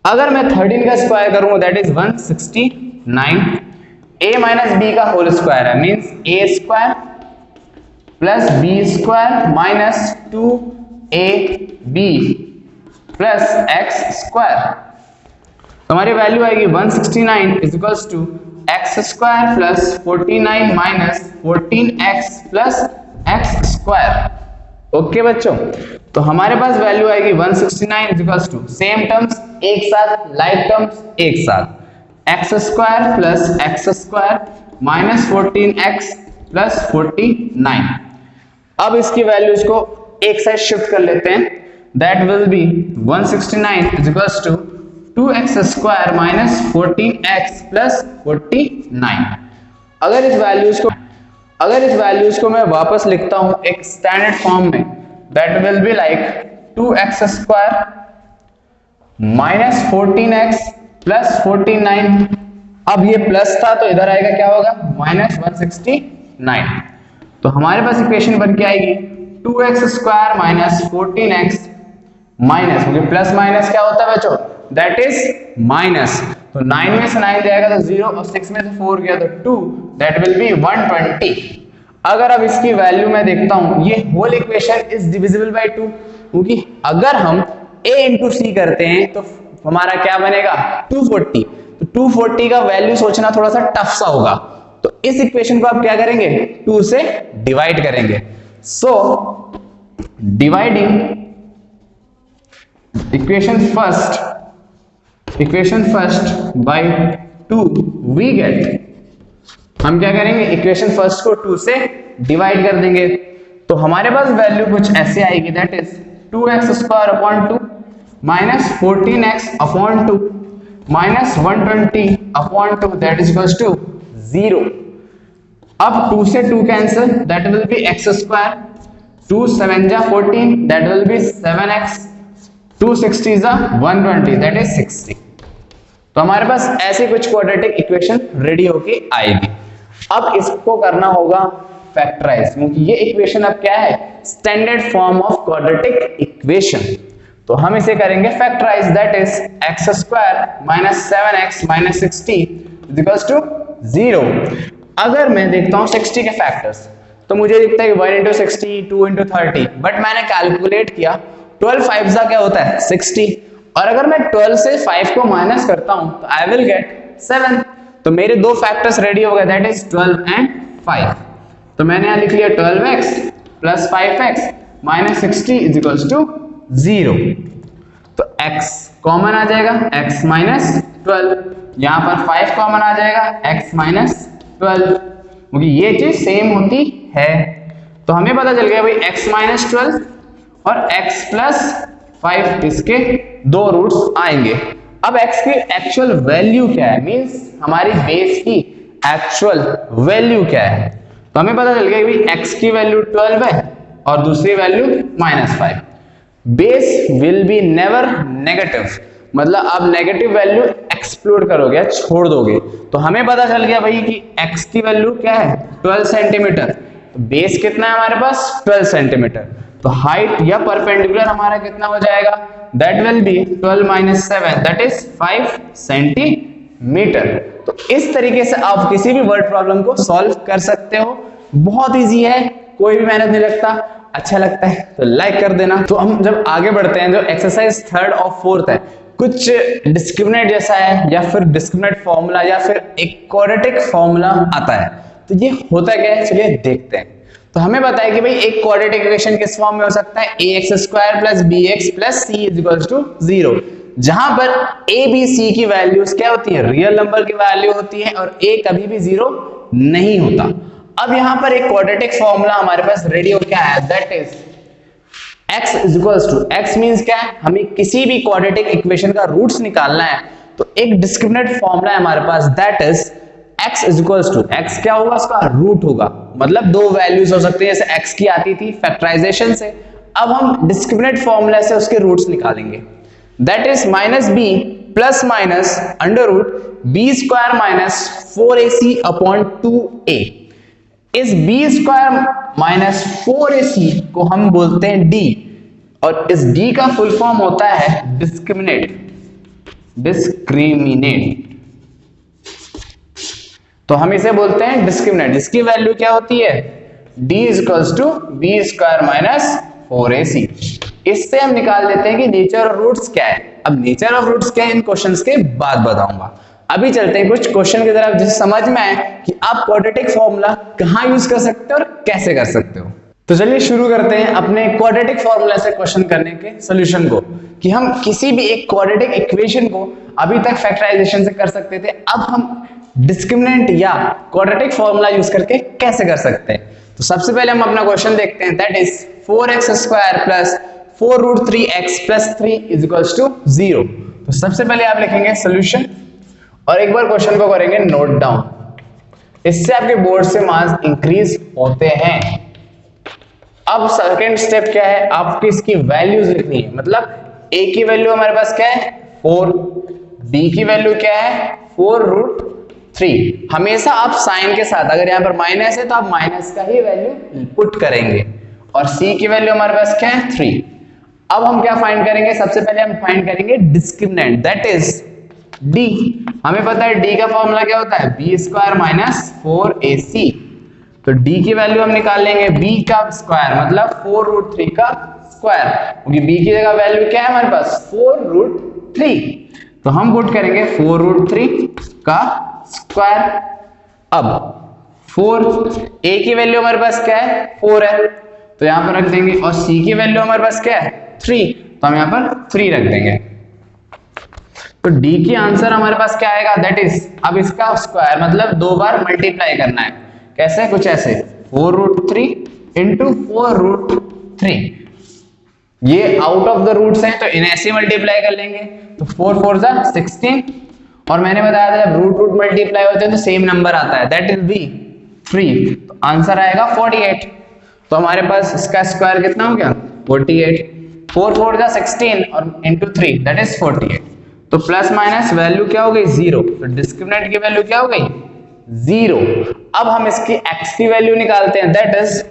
अगर मैं 13 का स्क्वायर करूं that is 169, a minus b का होल स्क्वायर है, means a square plus b square minus 2ab plus x square. तो हमारी वैल्यू आएगी 169 is equals to x square plus 49 minus 14x plus x square. Okay बच्चों, तो हमारे पास value आएगी 169 is equals to, same terms एक साथ, लाइक टर्म्स एक साथ, x square plus x square minus 14x plus 49। अब इसकी वैल्यूज को एक साइड शिफ्ट कर लेते हैं, that will be 169 is equals to 2x square minus 14x plus 49। अगर इस वैल्यूज को मैं वापस लिखता हूं एक स्टैंडर्ड फॉर्म में, that will be like 2x square minus 14x plus 49। अब ये प्लस था तो इधर आएगा क्या होगा, माइनस 169। तो हमारे पास इक्वेशन बन के आएगी 2x square minus 14x minus, क्योंकि प्लस माइनस क्या होता है बच्चों, दैट इज माइनस। तो 9 में से 9 जाएगा तो 0, और 6 में से 4 गया तो 2, दैट विल बी 120। अगर अब इसकी वैल्यू मैं देखता हूं, ये whole equation is divisible by 2, क्योंकि अगर हम a इंटू सी करते हैं तो हमारा क्या बनेगा, 240। तो 240 का वैल्यू सोचना थोड़ा सा टफ सा होगा, तो इस इक्वेशन को आप क्या करेंगे, 2 से डिवाइड करेंगे। So dividing equation first by 2 we get, हम क्या करेंगे, इक्वेशन फर्स्ट को 2 से डिवाइड कर देंगे। तो हमारे पास वैल्यू कुछ ऐसे आएगी, that is 2x square upon 2 minus 14x upon 2 minus 120 upon 2, that is equals to 0। अब 2 से 2 cancel, that will be x square, 2 7 जा 14, दैट विल बी 7x, 2 60 जा 120, दैट इज 60। तो हमारे पास ऐसे कुछ क्वाड्रेटिक इक्वेशन रेडी होके आएगी। अब इसको करना होगा फैक्टराइज, क्योंकि ये इक्वेशन अब क्या है, standard form of quadratic equation. तो हम इसे करेंगे factorise, that is x square minus 7x minus 60 is equals to 0। अगर मैं देखता हूं 60 के फैक्टर्स तो मुझे दिखता है 1 into 60, 2 into 30, बट मैंने कैलकुलेट किया 12 5 क्या होता है 60, और अगर मैं 12 से 5 को माइनस करता हूं तो आई विल गेट 7। तो मेरे दो फैक्टर्स रेडी हो गए, दैट इज 12 and 5। तो मैंने यहां लिख लिया 12x plus 5x minus 60 is equals to 0। तो x कॉमन आ जाएगा, x माइनस 12, यहां पर 5 कॉमन आ जाएगा, x माइनस 12, क्योंकि ये चीज सेम होती है। तो हमें पता चल गया भाई x माइनस 12 और x प्लस 5 इसके दो रूट्स आएंगे। अब x की एक्चुअल वैल्यू क्या है, मींस हमारी बेस की एक्चुअल वैल्यू क्या है। तो हमें पता चल गया भाई x की वैल्यू 12 है और दूसरी value minus 5। Base will be never negative, मतलब आप नेगेटिव वैल्यू एक्सक्लूड करोगे, छोड़ दोगे। तो हमें पता चल गया भाई कि x की वैल्यू क्या है 12 सेंटीमीटर, तो बेस कितना है हमारे पास 12 सेंटीमीटर। तो हाइट या परपेंडिकुलर हमारा कितना हो जाएगा, that will B 12 minus 7 that is 5 centimetre. तो इस तरीके से आप किसी भी वर्ड प्रॉब्लम को सॉल्व कर सकते हो, बहुत इजी है, कोई भी मेहनत नहीं लगता। अच्छा लगता है तो लाइक कर देना। तो हम जब आगे बढ़ते हैं, जो एक्सरसाइज 3rd और 4th है, कुछ डिस्क्रिमिनेट जैसा है या फिर डिस्क्रिमिनेट फॉर्मूला या फिर एक क्वाड्रेटिक फॉर्मूला आता है। तो ये होता क्या है, चलिए देखते हैं। तो हमें पता है कि भाई एक क्वाड्रेटिक इक्वेशन किस फॉर्म में हो सकता है, ax square plus bx plus c is equals to 0, जहां पर a b c की वैल्यूज क्या होती है, रियल नंबर की वैल्यू होती है और a कभी भी 0 नहीं होता। अब यहां पर एक क्वाड्रेटिक फॉर्मूला हमारे पास रेडी हो क्या है, that is x is equals to, x means क्या है, हमें किसी भी क्वाड्रेटिक इक्वेशन का रूट्स निकालना है। तो एक डिस्क्रिमिनेट फॉर्मूला है हमारे पास, that is x is equals to, x क्या होगा, उसका रूट होगा, मतलब दो वैल्यूज हो सकती है, जैसे x की आती थी फैक्टराइजेशन से, अब हम डिस्क्रिमिनेट फॉर्मूला से उसके रूट्स निकालेंगे, that is minus b plus minus under root b square minus 4ac upon 2a। इस b स्क्वायर माइनस 4ac को हम बोलते हैं d, और इस d का फुल फॉर्म होता है डिस्क्रिमिनेट। तो हम इसे बोलते हैं डिस्क्रिमिनेंट, जिसकी वैल्यू क्या होती है, d is equals to b square minus 4ac। इससे हम निकाल लेते हैं कि नेचर ऑफ रूट्स क्या है। अब नेचर ऑफ रूट्स क्या है इन क्वेश्चंस के बाद बताऊंगा। अभी चलते हैं कुछ क्वेश्चन की तरफ, जिससे समझ में आए कि आप क्वाड्रेटिक फॉर्मूला कहां यूज कर सकते हो और कैसे कर सकते हो। तो चलिए शुरू करते हैं अपने क्वाड्रेटिक फॉर्मूला से क्वेश्चन करने के सॉल्यूशन को, कि हम किसी भी एक क्वाड्रेटिक इक्वेशन को अभी तक फैक्टराइजेशन से कर सकते थे, अब हम डिस्क्रिमिनेंट या क्वाड्रेटिक फॉर्मूला यूज करके कैसे कर सकते हैं। तो सबसे पहले हम अपना क्वेश्चन देखते हैं, that is 4x square plus 4 root 3x plus 3 is equals to 0। तो सबसे पहले आप लिखेंगे सॉल्यूशन और एक बार क्वेश्चन को करेंगे नोट डाउन, इससे आपके बोर्ड से मार्क्स इंक्रीज होते हैं। अब सेकंड स्टेप क्या है, आपकी इसकी वैल्यूज लिखनी है, मतलब a की वैल्यू हमारे पास क्या है 4, b की वैल्यू क्या है 4 रूट 3। हमेशा आप साइन के साथ, अगर यहाँ पर माइनस है तो आप माइनस का ही वैल्यू पुट करेंगे, और c की वैल्यू हमारे पास क्या है 3। अब हम क्या फाइंड करेंगे, सबसे पहले हम फाइंड करेंगे डिस्क्रिमिनेंट, दैट इज d। हमें पता है d का फॉर्मूला क्या होता है, b स्क्वायर माइनस 4ac। तो d की वैल्यू हम निकाल लेंगे b का स्क्वायर, मतलब 4 रूट 3 का स्क्वायर, क्योंकि b की जगह वैल्यू क्या है हमारे पास 4 रूट 3। तो हम पुट करेंगे 4 रूट 3 का स्क्वायर। अब 4, a की वैल्यू हमारे पास क्या है 4 है, तो यहां पर रख देंगे, और c की वैल्यू हमारे पास क्या है 3, तो हम यहां पर 3 रख देंगे। तो d की आंसर हमारे पास क्या आएगा, दैट इज, अब इसका स्क्वायर मतलब दो बार मल्टीप्लाई करना है, कैसे, कुछ ऐसे 4 रूट 3 इंटू 4 रूट 3। ये आउट ऑफ द रूट्स हैं तो इन्हें ऐसे मल्टीप्लाई कर लेंगे, तो 4 4 जा 16, और मैंने बताया था जब रूट रूट मल्टीप्लाई होते हैं तो सेम नंबर आता है, दैट इज बी 3। तो आंसर आएगा 48। तो हमारे पास इसका स्क्वायर कितना हो गया 48, 4 4 जा 16 और इंटू 3 दैट इज 48। तो प्लस माइनस वैल्यू क्या हो गई 0, तो डिस्क्रिमिनेंट की वैल्यू क्या हो गई 0। अब हम इसकी x की वैल्यू निकालते हैं, that is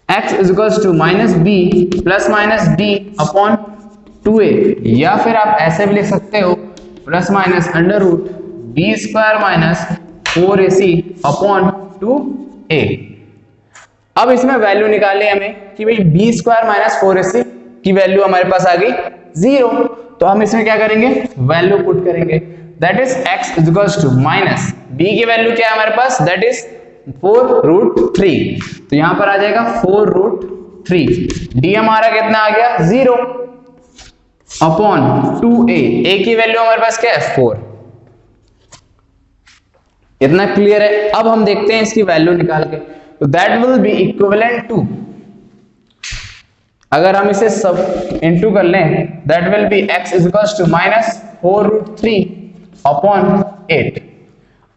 x is equals to minus b plus minus d upon 2a, या फिर आप ऐसे भी लिख सकते हो plus minus under root b square minus 4ac upon 2a। अब इसमें वैल्यू निकाले हमें कि भाई बी स्क्वायर माइनस 4ac की वैल्यू हमारे पास आ गई 0, तो हम इसमें क्या करेंगे, वैल्यू पुट करेंगे, that is x is equals to minus b की वैल्यू क्या है हमारे पास, दैट इज 4√3, तो यहां पर आ जाएगा 4√3। d हमारा कितना आ गया 0 अपॉन 2a, a की वैल्यू हमारे पास क्या है 4। इतना क्लियर है। अब हम देखते हैं इसकी वैल्यू निकाल के, तो that will be equivalent to, अगर हम इसे सब इनटू कर लें, that will be x is equals to minus 4√3 upon 8।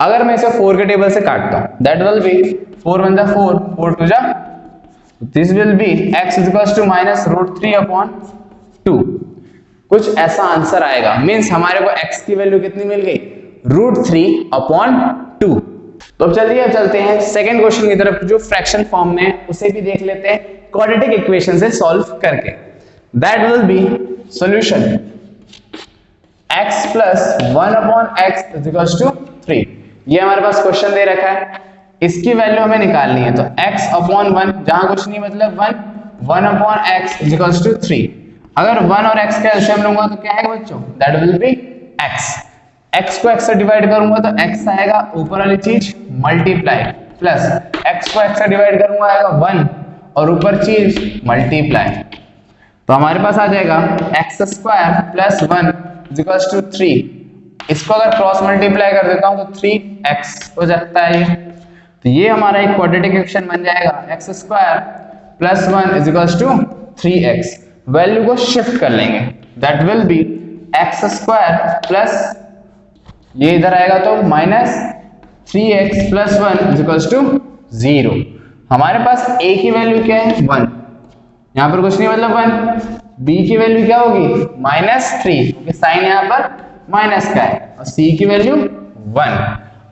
अगर मैं इसे 4 के टेबल से काटता हूं, दैट विल बी 4 1 4 4 2 जा, this will be x is equals to minus √3 upon 2। कुछ ऐसा आंसर आएगा, मींस हमारे को x की वैल्यू कितनी मिल गई, √3 अपॉन 2। तो अब चलिए अब चलते हैं सेकंड क्वेश्चन की तरफ, जो फ्रैक्शन फॉर्म में है, उसे भी देख लेते हैं क्वाड्रेटिक इक्वेशन से सॉल्व करके। That will be solution x plus 1 upon x is equals to 3। ये हमारे पास क्वेश्चन दे रखा है, इसकी वैल्यू हमें निकालनी है, तो x अपॉन 1, जहां कुछ नहीं मतलब 1 upon x is equals to 3। अगर 1 और x का एलसीएम लूंगा तो क्या है बच्चों, दैट विल बी x को x से डिवाइड करूंगा तो x आएगा, ऊपर वाली चीज मल्टीप्लाई, प्लस x को x से डिवाइड करूंगा आएगा 1 और ऊपर चीज मल्टीप्लाई, तो हमारे पास आ जाएगा x square plus 1 is equals to 3। इसको अगर क्रॉस मल्टीप्लाई कर देता हूं तो 3x हो जाता है ये, तो ये हमारा एक क्वाड्रेटिक इक्वेशन बन जाएगा x square plus 1 is equals to 3x। Value को शिफ्ट कर लेंगे, that will be x square plus, ये इधर आएगा तो minus 3x plus 1 is equals to 0। हमारे पास a की वैल्यू क्या है 1, यहां पर कुछ नहीं मतलब 1, b की वैल्यू क्या होगी -3, क्योंकि साइन यहां पर माइनस का है, और c की वैल्यू 1।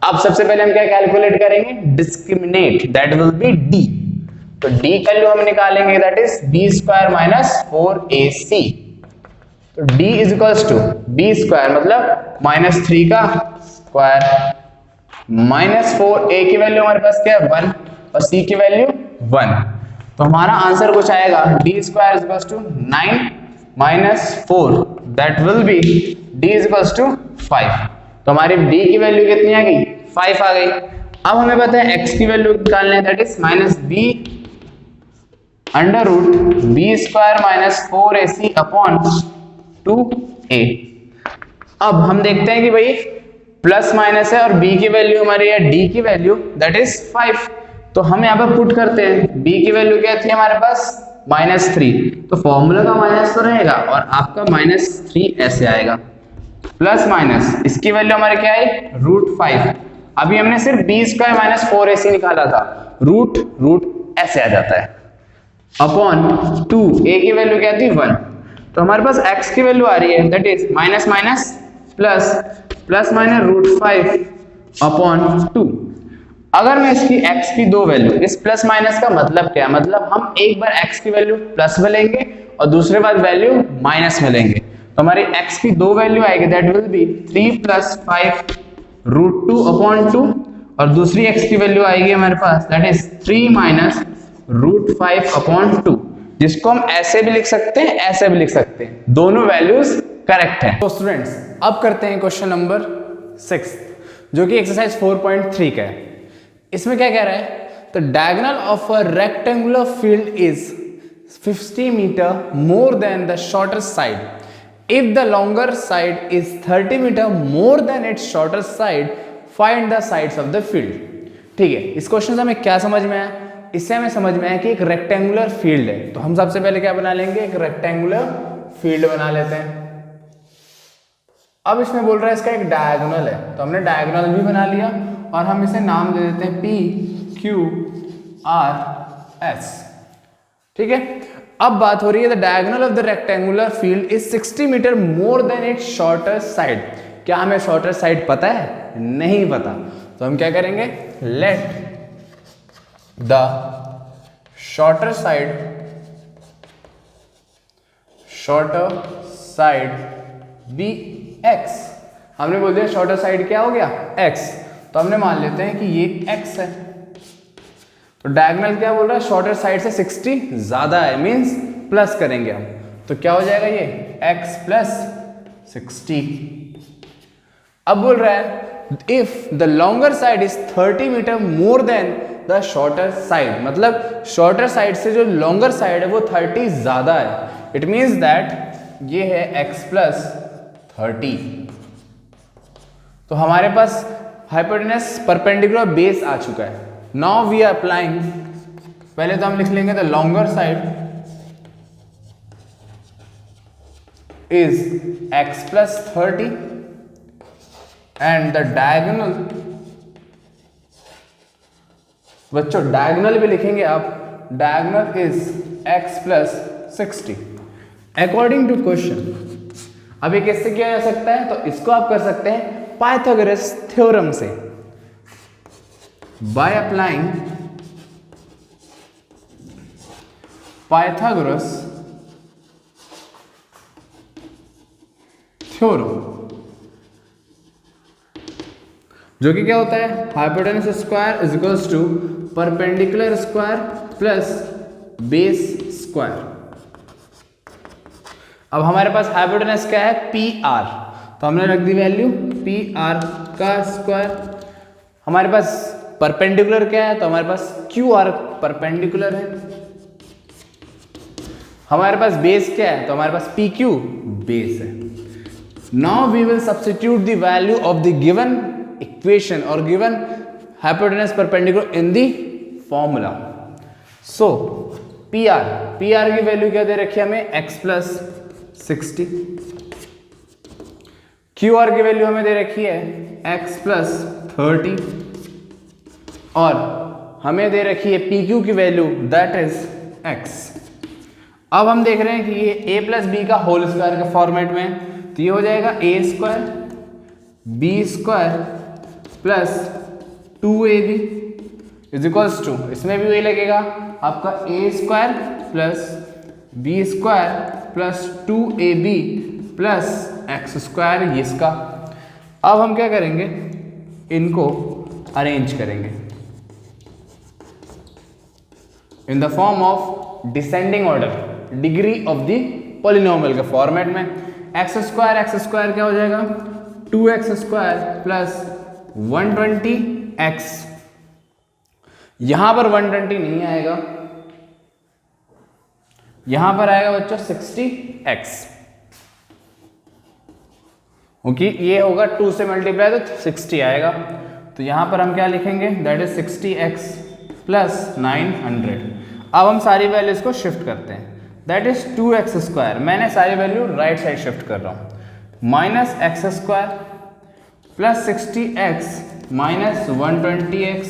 अब सबसे पहले हम क्या कैलकुलेट करेंगे, discriminate, that will be d। तो d का वैल्यू हम निकालेंगे, that is b square minus 4ac। तो d is equals to b square मतलब -3 का स्क्वायर -4, a की वैल्यू हमारे पास क्या है 1 और c की वैल्यू 1, तो हमारा आंसर कुछ आएगा d square is equals to 9 minus 4, that will be d is equals to 5। तो हमारी d की वैल्यू कितनी आ गई 5 आ गई। अब हमें पता है x की वैल्यू निकालनी है, that is minus b under root b square minus 4ac upon 2a। अब हम देखते हैं कि भाई प्लस माइनस है और b की वैल्यू हमारी है, d की वैल्यू दैट इज 5, तो हम यहाँ पर पुट करते हैं, b की वैल्यू क्या थी हमारे पास -3, तो फॉर्मूला का माइनस तो रहेगा और आपका -3 ऐसे आएगा, प्लस माइनस इसकी वैल्यू हमारी क्या है √5। अभी हमने सिर्फ b स्क्वायर माइनस 4ac निकाला था, रूट ऐसे आ जाता है, अपॉन 2, a की वैल्यू क्या थी 1, तो हमारे पास x की वैल्यू आ रही है, that is minus minus plus, plus minus √5 upon 2। अगर मैं इसकी x की दो वैल्यू, इस प्लस माइनस का मतलब क्या है, मतलब हम एक बार x की वैल्यू प्लस में लेंगे और दूसरे बार वैल्यू माइनस में लेंगे, तो हमारी x की दो वैल्यू आएगी, दैट विल बी 3 + 5 √2 अपॉन 2, और दूसरी x की वैल्यू आएगी हमारे पास, दैट इज 3 - √5 अपॉन 2, जिसको हम ऐसे भी लिख सकते हैं, ऐसे भी लिख सकते हैं, दोनों वैल्यूज करेक्ट है। तो स्टूडेंट्स अब करते हैं क्वेश्चन नंबर 6, जो कि एक्सरसाइज 4.3 का है। इसमें क्या कह रहा है, the diagonal of a rectangular field is 50 metres more than the shorter side. If the longer side is 30 metres more than its shorter side, find the sides of the field. ठीक है, इस क्वेश्चन से हमें क्या समझ में आया, इससे हमें समझ में आया कि एक रेक्टेंगुलर फील्ड है, तो हम सबसे पहले क्या बना लेंगे, एक रेक्टेंगुलर फील्ड बना लेते हैं। अब इसमें बोल रहा है इसका एक डायगोनल है, तो हमने डायगोनल भी बना लिया और हम इसे नाम दे देते हैं P Q R S। ठीक है, अब बात हो रही है the diagonal of the rectangular field is 60 metres more than its shorter side. क्या हमें शॉर्टर साइड पता है, नहीं पता, तो हम क्या करेंगे, let the shorter side be x, हमने बोल दिया शॉर्टर साइड क्या हो गया एक्स, तो हमने मान लेते हैं कि ये एक्स है। तो डायगोनल क्या बोल रहा है, शॉर्टर साइड से 60 ज्यादा है, मींस प्लस करेंगे हम, तो क्या हो जाएगा ये x प्लस 60। अब बोल रहा है if the longer side is 30 metres more than the shorter side, मतलब शॉर्टर साइड से जो लॉन्गर साइड है वो 30 ज्यादा है, इट मीन्स दैट ये है x प्लस 30। तो हमारे पास हाइपोटेनस परपेंडिकुलर बेस आ चुका है। नाउ वी आर अप्लाइंग, पहले तो हम लिख लेंगे the longer side is x plus 30 and the diagonal, बच्चों डायगोनल भी लिखेंगे आप, diagonal is x plus 60 according to question. अब ये कैसे किया जा सकता है, तो इसको आप कर सकते हैं पाइथागोरस थ्योरम से, बाय अप्लाइंग पाइथागोरस थ्योरम, जो कि क्या होता है, hypotenuse square is equals to perpendicular square plus base square. अब हमारे पास हाइपोटेनस क्या है पी आर, तो हमने रख दी वैल्यू पी आर का स्क्वायर। हमारे पास परपेंडिकुलर क्या है, तो हमारे पास क्यू आर परपेंडिकुलर है। हमारे पास बेस क्या है, तो हमारे पास पी क्यू बेस है। Now we will substitute the value of the given equation or given hypotenuse perpendicular in the formula. So PR की वैल्यू क्या दे रखी है हमें x plus 60, QR की वैल्यू हमें दे रखी है x plus 30 और हमें दे रखी है PQ की वैल्यू that is x। अब हम देख रहे हैं कि ये a plus b का होल स्क्वायर के फॉर्मेट में, तो ये हो जाएगा a square b square plus 2ab is equals to, इसमें भी वही लगेगा आपका a square plus b square plus 2ab plus x square ये इसका। अब हम क्या करेंगे, इनको अरेंज करेंगे in the form of descending order, degree of the polynomial के फॉर्मेट में। एक्स स्क्वायर क्या हो जाएगा 2x स्क्वायर प्लस 120x, यहां पर 120 नहीं आएगा, यहां पर आएगा बच्चों 60x, क्योंकि ये होगा 2 से मल्टीप्लाई तो 60 आएगा। तो यहां पर हम क्या लिखेंगे, दैट इज 60x प्लस 900। अब हम सारी वैल्यूज को शिफ्ट करते हैं, दैट इज 2x स्क्वायर, मैंने सारी वैल्यू राइट साइड शिफ्ट कर रहा हूं, minus x square plus 60x minus 120x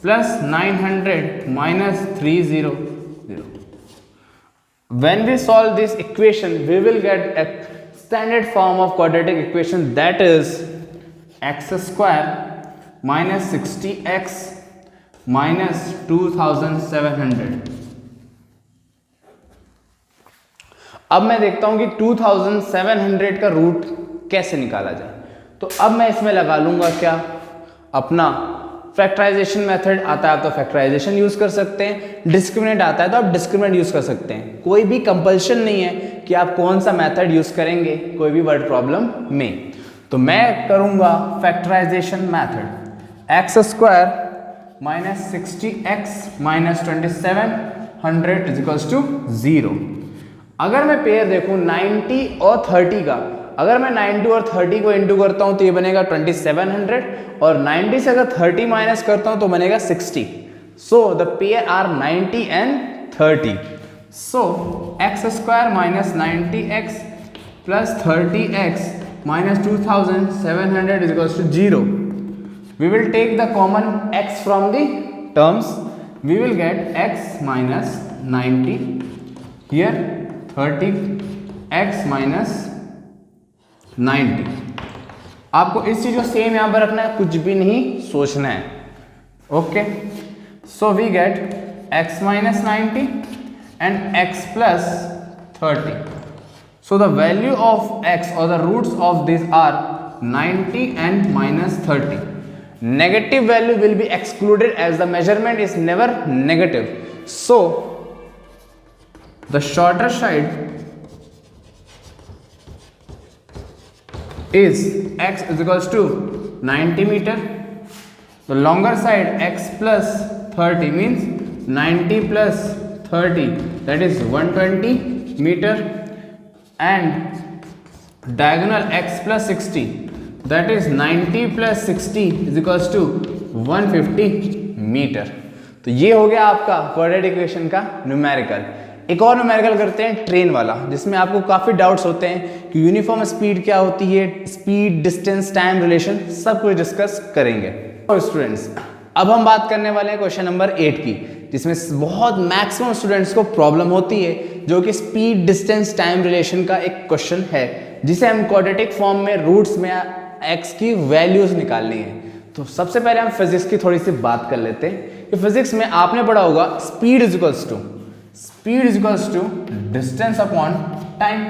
plus 900 minus 300। When we solve this equation, we will get a standard form of quadratic equation, that is x square minus 60x minus 2700। अब मैं देखता हूं कि 2700 का root कैसे निकाला जाए। तो अब मैं इसमें लगा लूंगा क्या, अपना फैक्टराइजेशन मेथड आता है तो फैक्टराइजेशन यूज कर सकते हैं, डिस्क्रिमिनेंट आता है तो आप डिस्क्रिमिनेंट यूज कर सकते हैं। कोई भी कंपल्शन नहीं है कि आप कौन सा मेथड यूज करेंगे कोई भी वर्ड प्रॉब्लम में। तो मैं करूंगा factorisation method, x square minus 60x minus 2700 is equals to 0। अगर मैं पेयर देखूं 90 और 30 का, अगर मैं 90 और 30 को इंटू करता हूं तो ये बनेगा 2700, और 90 से अगर 30 माइनस करता हूं तो बनेगा 60। So the pair are 90 and 30। So x square minus 90x plus 30x minus 2700 is equals to 0। We will take the common x from the terms, we will get x minus 90 here 30x minus 90। आपको इस चीज को same यहां पर रखना है, कुछ भी नहीं सोचना है। Okay, so we get x minus 90 and x plus 30। So the value of x or the roots of these are 90 and minus 30. Negative value will be excluded as the measurement is never negative. So the shorter side is x is equals to 90 meter. The longer side x plus 30 means 90 plus 30, that is 120 meter, and diagonal x plus 60, that is 90 plus 60 is equals to 150 metres. तो ये हो गया आपका quadratic equation का numerical. एक और numerical करते हैं ट्रेन वाला, जिसमें आपको काफ़ी डाउट्स होते हैं कि यूनिफॉर्म स्पीड क्या होती है, स्पीड, डिस्टेंस, टाइम रिलेशन, सब कुछ डिस्कस करेंगे. और स्टूडेंट्स अब हम बात करने वाले हैं क्वेश्चन नंबर 8 की, जिसमें बहुत मैक्सिमम स्टूडेंट्स को प्रॉब्लम होती है, जो कि स्पीड, डिस्टेंस, टाइम रिलेशन का एक क्वेश्चन है, जिसे हम क्वाड्रेटिक फॉर्म में रूट्स में एक्स की वैल्यूज निकालनी है. तो सबसे पहले हम फिजिक्स की थोड़ी सी बात कर लेते हैं कि फिजिक्स में आपने पढ़ा होगा speed is equals to distance upon time,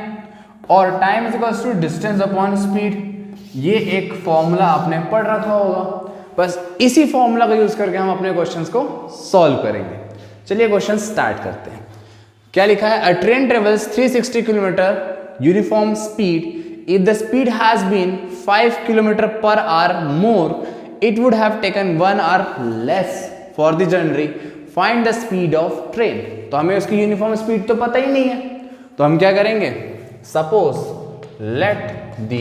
और time is equals to distance upon speed. ये एक फॉर्मूला आपने पढ़ रखा होगा. बस इसी फॉर्मूला का यूज करके हम अपने क्वेश्चंस को सॉल्व करेंगे. चलिए क्वेश्चन स्टार्ट करते हैं. क्या लिखा है? A train travels 360 kilometres uniform speed. If the speed has been 5 kilometres per hour more, it would have taken 1 hour less for the journey. Find the speed of train. तो हमें उसकी uniform speed तो पता ही नहीं है, तो हम क्या करेंगे? Suppose let the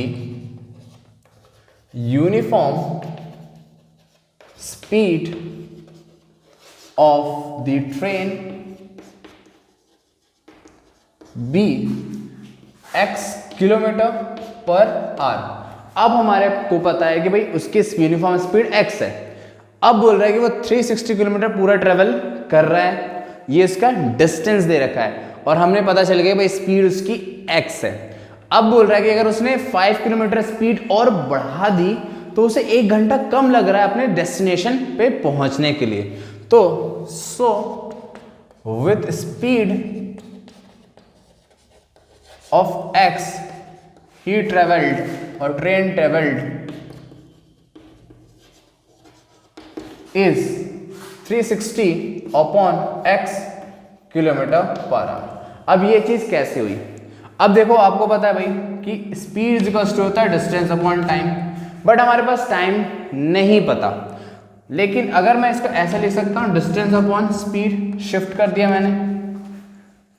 uniform speed of the train be x kilometre per hour. अब हमारे को पता है कि भाई उसकी यूनिफॉर्म स्पीड x है. अब बोल रहा है कि वो 360 किलोमीटर पूरा ट्रेवल कर रहा है, ये इसका डिस्टेंस दे रखा है, और हमने पता चल गया भाई स्पीड उसकी x है. अब बोल रहा है कि अगर उसने 5 किलोमीटर स्पीड और बढ़ा दी तो उसे 1 घंटा कम लग रहा है अपने डेस्टिनेशन पे पहुंचने के लिए. तो so with speed of x he travelled और train travelled is 360 upon x kilometre per hour. अब ये चीज कैसे हुई? अब देखो आपको पता है भाई कि स्पीड इज इक्वल टू होता है डिस्टेंस अपॉन टाइम, बट हमारे पास टाइम नहीं पता. लेकिन अगर मैं इसको ऐसे लिख सकता हूँ डिस्टेंस अपॉन स्पीड, शिफ्ट कर दिया मैंने,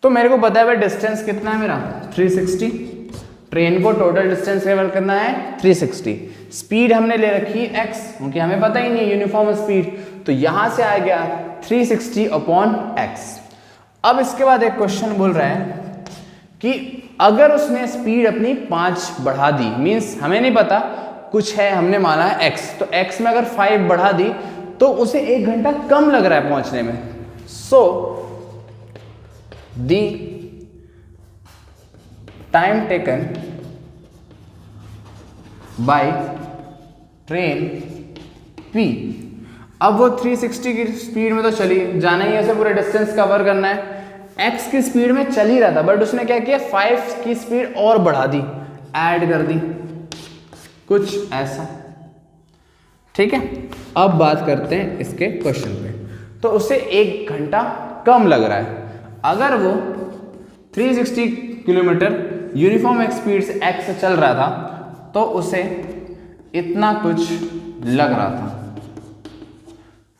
तो मेरे को पता है भाई डिस्टेंस कितना है मेरा 360. ट्रेन को टोटल डिस्टेंस ट्रेवल करना है 360. स्पीड हमने ले रखी है x, क्योंकि हमें पता ही नहीं है यूनिफॉर्म स्पीड, तो यहां से आ गया 360 अपॉन x. अब इसके बाद एक क्वेश्चन बोल रहा है कि अगर उसने स्पीड अपनी 5 बढ़ा दी, मींस हमें नहीं पता, कुछ है, हमने माना है x, तो x में अगर 5 बढ़ा दी तो उसे 1 घंटा कम लग रहा है पहुंचने में. So the time taken by train P. अब वो 360 की स्पीड में तो चली जाना ही है, उसे पूरा डिस्टेंस कवर करना है. x की स्पीड में चल ही रहा था, बट उसने क्या किया 5 की स्पीड और बढ़ा दी, ऐड कर दी, कुछ ऐसा. ठीक है. अब बात करते हैं इसके क्वेश्चन पे. तो उसे 1 घंटा कम लग रहा है. अगर वो 360 किलोमीटर यूनिफॉर्म स्पीड से x से चल रहा था तो उसे इतना कुछ लग रहा था,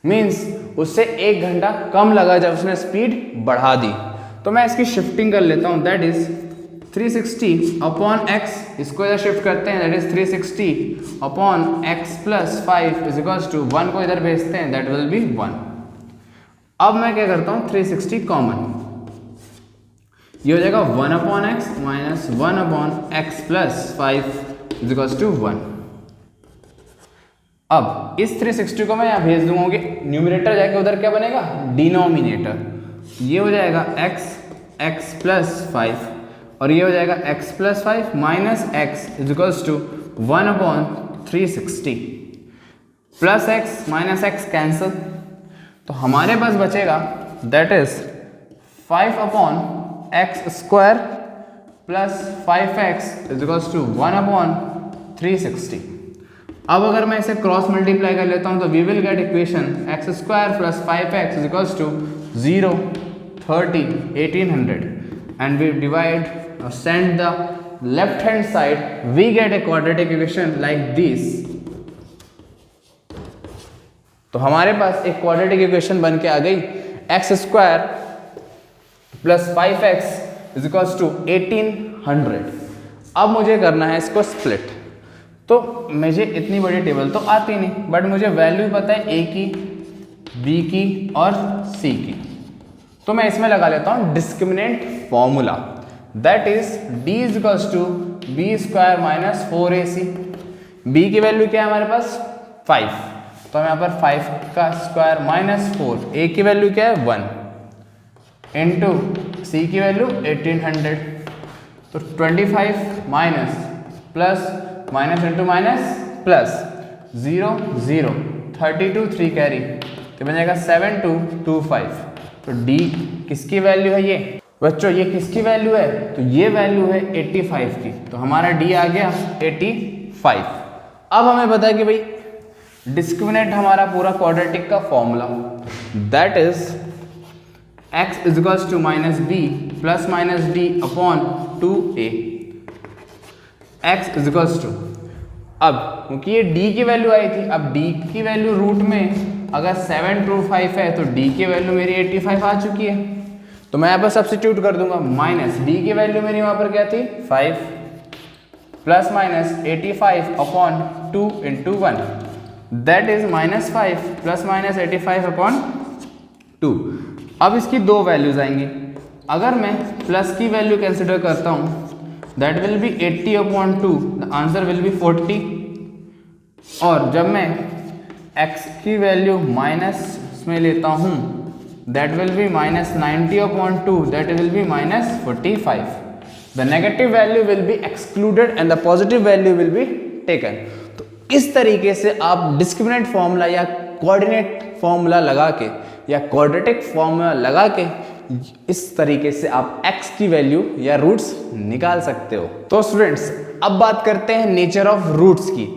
मींस उससे 1 घंटा कम लगा जब उसने स्पीड बढ़ा दी. तो मैं इसकी शिफ्टिंग कर लेता हूं, दैट इज 360 अपॉन x, इसको इधर शिफ्ट करते हैं, that is 360 upon x plus 5 is equals to 1 को इधर भेजते हैं, दैट विल बी 1. अब मैं क्या करता हूं 360 कॉमन, ये हो जाएगा 1 upon x minus 1 upon x plus 5 is equals to 1. अब इस 360 को मैं यहाँ भेज दूंगा, न्यूमरेटर जाके उधर क्या बनेगा डिनोमिनेटर. ये हो जाएगा x प्लस 5 और ये हो जाएगा x plus 5 minus x is equals to 1 upon 360 plus x minus x cancel. तो हमारे पास बचेगा that is 5 upon x square plus 5x is equals to 1/360। अब अगर मैं इसे क्रॉस मल्टीप्लाई कर लेता हूँ तो we will get equation x² plus 5x is equals to 0, 30, 1800 and we divide or send the left hand side, we get a quadratic equation like this। तो हमारे पास एक क्वाड्रेटिक इक्वेशन बन के आ गई x² plus 5x is equals to 1800। अब मुझे करना है इसको स्प्लिट। तो मुझे इतनी बड़ी टेबल तो आती नहीं, बट मुझे वैल्यू पता है a की, b की और c की। तो मैं इसमें लगा लेता हूँ discriminant formula, that is d is equals to b² minus 4ac। b की वैल्यू क्या है हमारे पास 5, तो हम यहाँ पर 5 का स्क्वायर माइनस 4, a की वैल्यू क्या है 1 इंटू c की वैल्यू 1800। तो 25 minus plus minus into minus plus 0 0 32 3 carry, तो बन जाएगा 7225। तो d किसकी वैल्यू है ये बच्चों, ये किसकी वैल्यू है, तो ये वैल्यू है 85 की। तो हमारा d आ गया 85। अब हमें पता है कि भाई डिस्क्रिमिनेंट हमारा पूरा क्वाड्रेटिक का formula, that is x is equals to minus b plus minus d upon 2a। x is equals to, अब क्योंकि ये d की वैल्यू आई थी, अब d की वैल्यू रूट में अगर 725 है तो d की वैल्यू मेरी 85 आ चुकी है। तो मैं यहाँ पर सब्स्टिट्यूट कर दूंगा, माइनस d की वैल्यू मेरी वहाँ पर क्या थी 5 plus minus 85 upon 2 into 1, that is minus 5 plus minus 85 upon 2। अब इसकी दो वैल्यूज आएंगी। अगर मैं प्लस की वैल्यू कंसिडर करता हूँ, that will B 80 upon 2, the answer will be 40। और जब मैं x की वैल्यू माइनस में लेता हूँ, that will B minus 90 upon 2, that will B minus 45। The negative value will be excluded and the positive value will be taken. तो इस तरीके से आप डिस्क्रिमिनेंट फॉर्मूला या कोऑर्डिनेट फॉर्मूला लगा के या क्वाड्रेटिक फॉर्मूला लगा के इस तरीके से आप x की वैल्यू या रूट्स निकाल सकते हो। तो स्टूडेंट्स अब बात करते हैं नेचर ऑफ रूट्स की,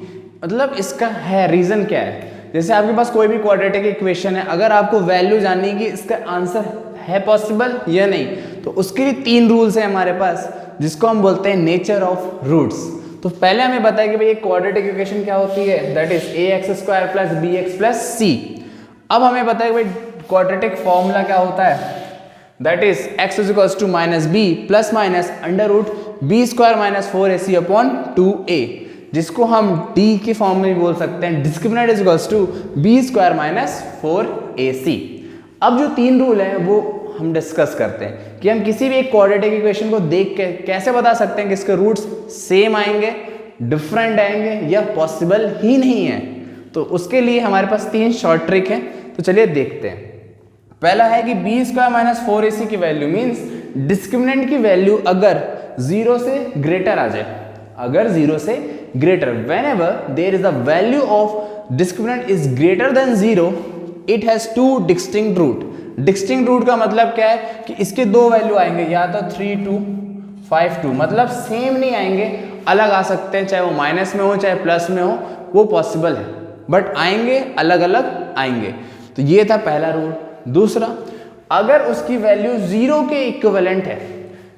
मतलब इसका है रीजन क्या है। जैसे आपके पास कोई भी क्वाड्रेटिक इक्वेशन है, अगर आपको वैल्यू जाननी है कि इसका आंसर है पॉसिबल या नहीं, तो उसके लिए 3 रूल्स हैं हमारे पास, जिसको हम बोलते हैं नेचर ऑफ रूट्स। तो पहले हमें बताया कि भाई एक क्वाड्रेटिक इक्वेशन क्या होती है, that is ax² plus bx plus c। अब हमें पता है कि भाई क्वाड्रेटिक फॉर्मूला क्या होता है, that is x is equals to minus b plus minus under root b² minus 4ac upon 2a, जिसको हम d की फॉर्म में भी बोल सकते हैं discriminant is equals to b² minus 4ac। अब जो 3 रूल हैं वो हम डिस्कस करते हैं कि हम किसी भी एक क्वाड्रेटिक इक्वेशन को देख के कैसे बता सकते हैं कि इसके रूट्स सेम आएंगे, डिफरेंट आएंगे या पॉसिबल ही नहीं है। तो उसके लिए हमारे पास 3 शॉर्ट ट्रिक हैं, तो चलिए देखते हैं। पहला है कि b² माइनस 4ac की वैल्यू मीन्स डिस्क्रिमिनेंट की वैल्यू अगर 0 से ग्रेटर आ जाए, अगर 0 से greater, whenever there is a value of discriminant is greater than 0, it has 2 distinct root. Distinct root का मतलब क्या है कि इसके 2 वैल्यू आएंगे, या तो 3 2 5 2, मतलब सेम नहीं आएंगे, अलग आ सकते हैं, चाहे वो माइनस में हो चाहे प्लस में हो, वो पॉसिबल है, बट आएंगे अलग अलग आएंगे। तो ये था पहला रूल। दूसरा, अगर उसकी वैल्यू 0 के इक्विवेलेंट है,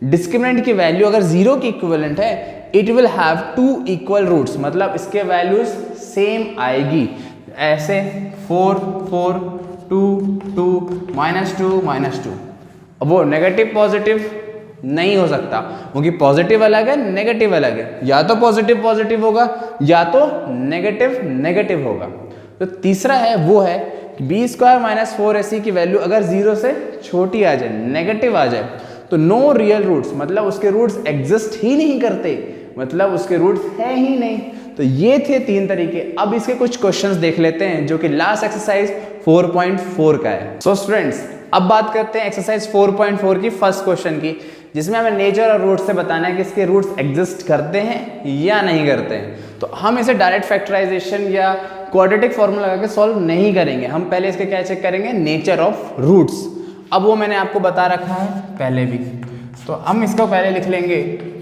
डिस्क्रिमिनेंट की वैल्यू अगर 0 की इक्विवेलेंट है, it will have 2 equal roots, मतलब इसके वैल्यूज सेम आएगी। ऐसे 4 4 2 2 -2 -2। अब वो नेगेटिव पॉजिटिव नहीं हो सकता, क्योंकि पॉजिटिव अलग है नेगेटिव अलग है, या तो पॉजिटिव पॉजिटिव होगा या तो नेगेटिव नेगेटिव होगा। तो तीसरा है वो है b² माइनस 4ac की वैल्यू अगर 0 से छोटी आ जाए, नेगेटिव आ जाए, तो नो रियल रूट्स, मतलब उसके रूट्स एग्जिस्ट ही नहीं करते, मतलब उसके रूट्स है ही नहीं। तो ये थे 3 तरीके। अब इसके कुछ क्वेश्चंस देख लेते हैं जो कि लास्ट एक्सरसाइज 4.4 का है। सो स्टूडेंट्स अब बात करते हैं एक्सरसाइज 4.4 की फर्स्ट क्वेश्चन की, जिसमें हमें नेचर और रूट्स से बताना है कि इसके रूट्स एग्जिस्ट करते हैं या नहीं करते हैं। तो हम इसे डायरेक्ट फैक्टराइजेशन या क्वाड्रेटिक फॉर्मूला लगा के सॉल्व नहीं करेंगे, हम पहले इसके क्या चेक करेंगे, नेचर ऑफ रूट्स। अब वो मैंने आपको बता रखा है पहले भी, तो हम इसको पहले लिख लेंगे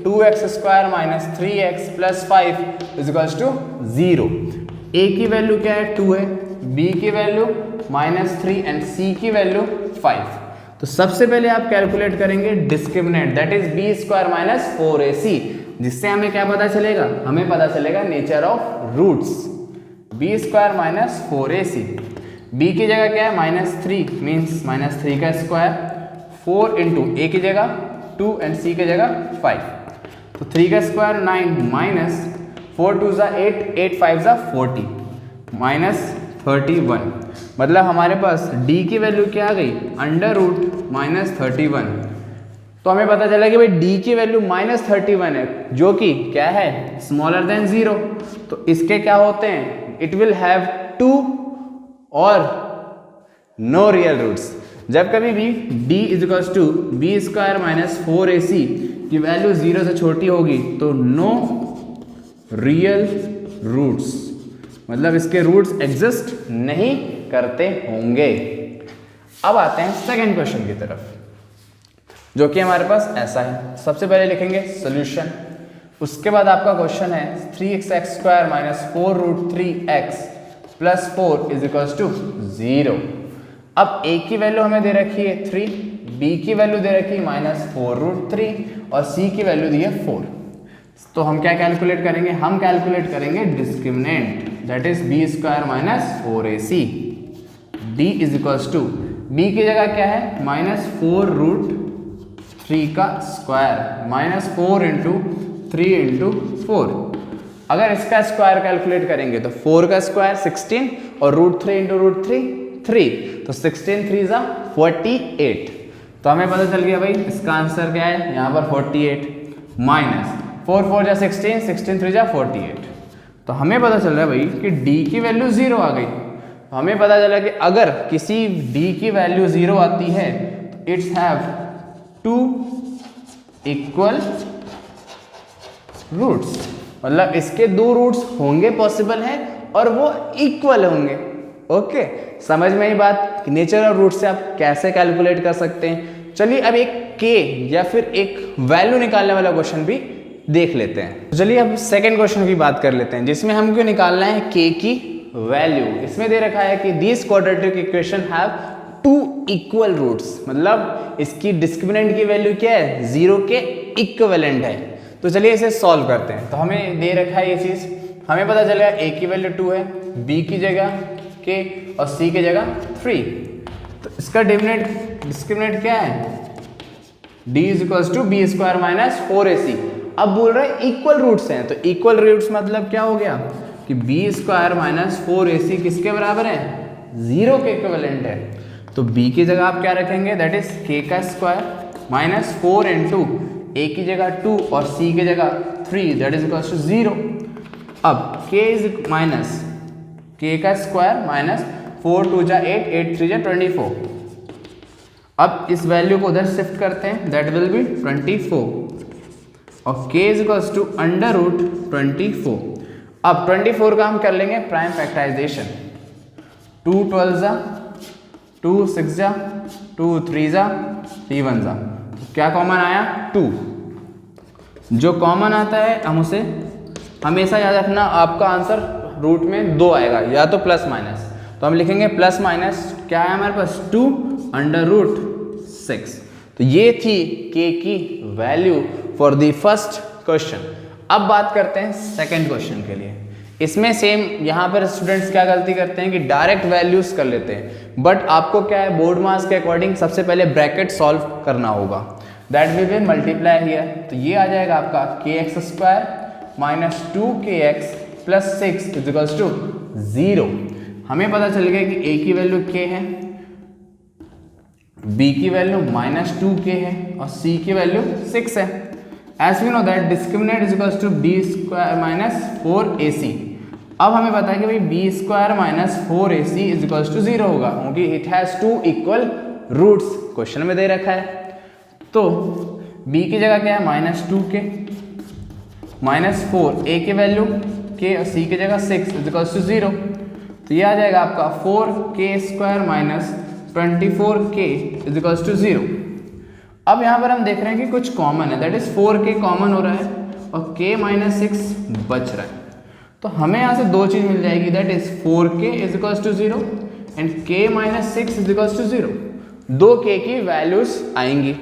2x² minus 3x plus 5 is equals to 0। a की वैल्यू क्या है 2 है, b की वैल्यू -3 एंड c की वैल्यू 5। तो सबसे पहले आप कैलकुलेट करेंगे discriminant that is b² minus 4ac, जिससे हमें क्या पता चलेगा, हमें पता चलेगा nature of roots. b² minus 4ac, b की जगह क्या है -3 मीन्स -3 का स्क्वायर, 4 इंटू a की जगह 2 एंड c की जगह 5, तो 3 का स्क्वायर 9 माइनस 4 2 ज़ा 8, 8 5 ज़ा 40 माइनस 31, मतलब हमारे पास d की वैल्यू क्या आ गई √- 31। तो हमें पता चला कि भाई d की वैल्यू -31 है, जो कि क्या है स्मॉलर देन 0। तो इसके क्या होते हैं, इट विल हैव 2 और नो रियल रूट्स। जब कभी भी d equals to b² minus 4ac की वैल्यू 0 से छोटी होगी तो नो रियल रूट्स, मतलब इसके रूट्स एग्जिस्ट नहीं करते होंगे। अब आते हैं सेकंड क्वेश्चन की तरफ, जो कि हमारे पास ऐसा है। सबसे पहले लिखेंगे सॉल्यूशन, उसके बाद आपका क्वेश्चन है 3x² minus 4√3x plus 4 इजिकल्स to 0। अब a की वैल्यू हमें दे रखी है 3, b की वैल्यू दे रखी है -4√3 और c की वैल्यू दी है 4। तो हम क्या कैलकुलेट करेंगे, हम कैलकुलेट करेंगे discriminant that is b² minus 4ac। d is equals to b की जगह क्या है -4√3 का स्क्वायर -4 इंटू 3 इंटू 4। अगर इसका स्क्वायर कैलकुलेट करेंगे तो 4 का स्क्वायर 16 और √3 इंटू √3 3, तो 16 3 ज़ा 48। तो हमें पता चल गया भाई इसका आंसर क्या है, यहाँ पर 48 माइनस 4 4 जा 16, 16 3 जा 48। तो हमें पता चल रहा है भाई कि d की वैल्यू 0 आ गई। तो हमें पता चला कि अगर किसी d की वैल्यू 0 आती है तो इट्स हैव 2 इक्वल रूट्स, मतलब इसके 2 रूट्स होंगे पॉसिबल है और वो इक्वल होंगे। ओके, समझ में ही बात कि नेचर ऑफ रूट से आप कैसे कैलकुलेट कर सकते हैं। चलिए अब एक k या फिर एक वैल्यू निकालने वाला क्वेश्चन भी देख लेते हैं। चलिए अब सेकंड क्वेश्चन की बात कर लेते हैं, जिसमें हमको निकालना है k की वैल्यू। इसमें दे रखा है कि this quadratic equation have 2 equal roots, मतलब इसकी डिस्क्रिमिनेंट की वैल्यू क्या है 0 के इक्विवेलेंट है। तो चलिए इसे सॉल्व करते हैं। तो हमें दे रखा है ये चीज, हमें पता चलेगा a की वैल्यू 2 है, b की जगह k और c की जगह 3। तो इसका डिस्क्रिमिनेंट क्या है d is equals to b² minus 4ac। अब बोल रहे हैं इक्वल रूट्स हैं, तो इक्वल रूट्स मतलब क्या हो गया कि b² माइनस 4ac किसके बराबर है 0 के इक्विवेलेंट है। तो b की जगह आप क्या रखेंगे दैट इज k का स्क्वायर माइनस 4 इंटू a की जगह 2 और c की जगह 3 दैट इज इक्वल्स टू 0। अब k इज माइनस k का स्क्वायर माइनस 4 2 जा 8, 8 3 जा 24। अब इस वैल्यू को उधर शिफ्ट करते हैं दैट विल बी 24 और k इज इक्वल्स टू √24। अब 24 का हम कर लेंगे प्राइम फैक्टराइजेशन, 2 12 जा 2 6 जा 2 3 जा 3 1 जा, क्या कॉमन आया 2। जो कॉमन आता है हम उसे हमेशा याद रखना, आपका आंसर रूट में 2 आएगा या तो प्लस माइनस, तो हम लिखेंगे प्लस माइनस क्या है हमारे पास 2 √6। तो ये थी k की value for the first question. अब बात करते हैं सेकंड क्वेश्चन के लिए। इसमें सेम यहाँ पर स्टूडेंट्स क्या गलती करते हैं कि डायरेक्ट वैल्यूज कर लेते हैं, बट आपको क्या है बोर्ड मार्क्स के अकॉर्डिंग सबसे पहले ब्रैकेट सॉल्व करना होगा। That will be multiply here, तो ये आ जाएगा आपका kx² minus 2kx plus 6 is equals to 0। हमें पता चल गया कि a की वैल्यू k है, b की वैल्यू -2k है और c की वैल्यू 6 है। As we know that discriminant is equals to b² minus 4ac। अब हमें पता है कि भाई b² minus 4ac is equals to 0 होगा, क्योंकि it has 2 equal roots question में दे रखा है। तो b की जगह क्या है -2k माइनस 4, a की वैल्यू k और c की जगह 6 इज इक्वल्स टू 0। तो ये आ जाएगा आपका 4k² minus 24k is equals to 0। अब यहाँ पर हम देख रहे हैं कि कुछ कॉमन है, दैट इज 4k कॉमन हो रहा है और k माइनस 6 बच रहा है। तो हमें यहाँ से दो चीज़ मिल जाएगी, that is 4k is equals to 0 and k minus 6 is equals to 0। दो k की वैल्यूज आएंगी।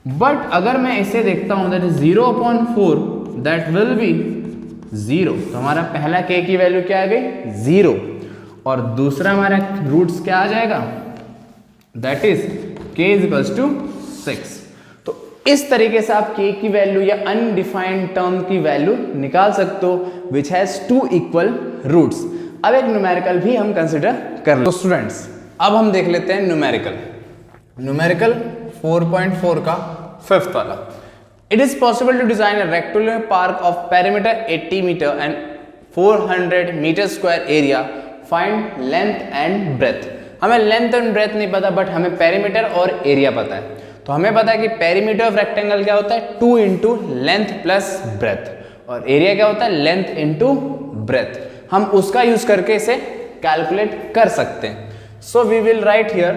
बट अगर मैं इसे देखता हूँ, that is 0/4 that will B 0। तो हमारा पहला k की वैल्यू क्या आ गई 0 और दूसरा हमारा रूट्स क्या आ जाएगा, that is k is equals to 6। तो इस तरीके से आप k की वैल्यू या अनडिफाइंड टर्म की वैल्यू निकाल सकते हो विच हैज 2 इक्वल रूट्स। अब एक न्यूमेरिकल भी हम कंसिडर कर लें। तो स्टूडेंट्स अब हम देख लेते हैं न्यूमेरिकल 4.4 का 5th वाला। It is possible to design a rectangular park of perimeter 80 metre and 400 metre square area, find length and breadth. हमें लेंथ एंड ब्रेथ नहीं पता बट हमें पेरीमीटर और एरिया पता है। तो हमें पता है कि पेरीमीटर ऑफ रेक्टेंगल क्या होता है 2 इंटू लेंथ प्लस ब्रेथ और एरिया क्या होता है लेंथ इंटू ब्रेथ। हम उसका यूज करके इसे कैलकुलेट कर सकते हैं। So we will write here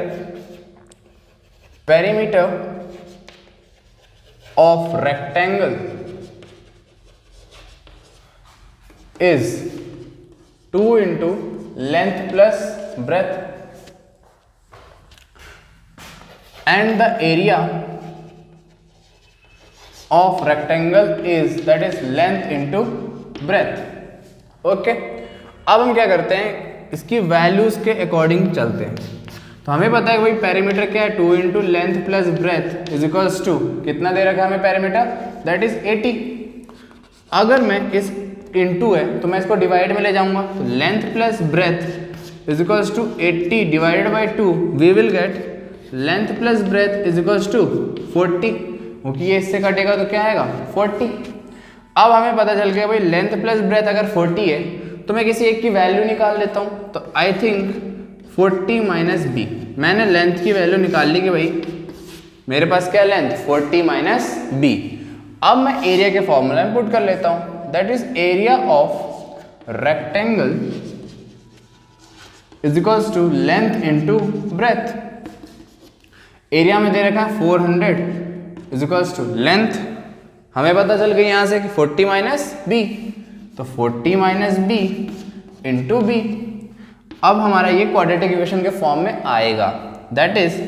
perimeter of rectangle is 2 into length plus breadth and the area of rectangle is that is length into breadth. Okay, अब हम क्या करते हैं इसकी वैल्यूज के अकॉर्डिंग चलते हैं। तो हमें पता है कि भाई पेरीमीटर क्या है 2 into length plus breadth is equals to कितना दे रखा है हमें पेरीमीटर दैट इज 80। अगर मैं इस इंटू है तो मैं इसको डिवाइड में ले जाऊंगा तो length plus breadth is equals to 80 divided by 2 we will get length plus breadth is equals to 40 क्योंकि ये इससे कटेगा तो क्या आएगा 40। अब हमें पता चल गया भाई लेंथ प्लस ब्रेथ अगर 40 है तो मैं किसी एक की वैल्यू निकाल लेता हूँ। तो आई थिंक 40 माइनस बी, मैंने लेंथ की वैल्यू निकाल ली कि भाई मेरे पास क्या लेंथ 40 माइनस बी। अब मैं एरिया के फॉर्मूला में पुट कर लेता हूँ that is area of rectangle is equals to length into breadth। Area में दे रखा है 400 is equals to length, हमें पता चल गई यहां से कि 40 माइनस बी, तो 40 माइनस बी इंटू बी। अब हमारा ये क्वाड्रेटिक इक्वेशन के फॉर्म में आएगा that is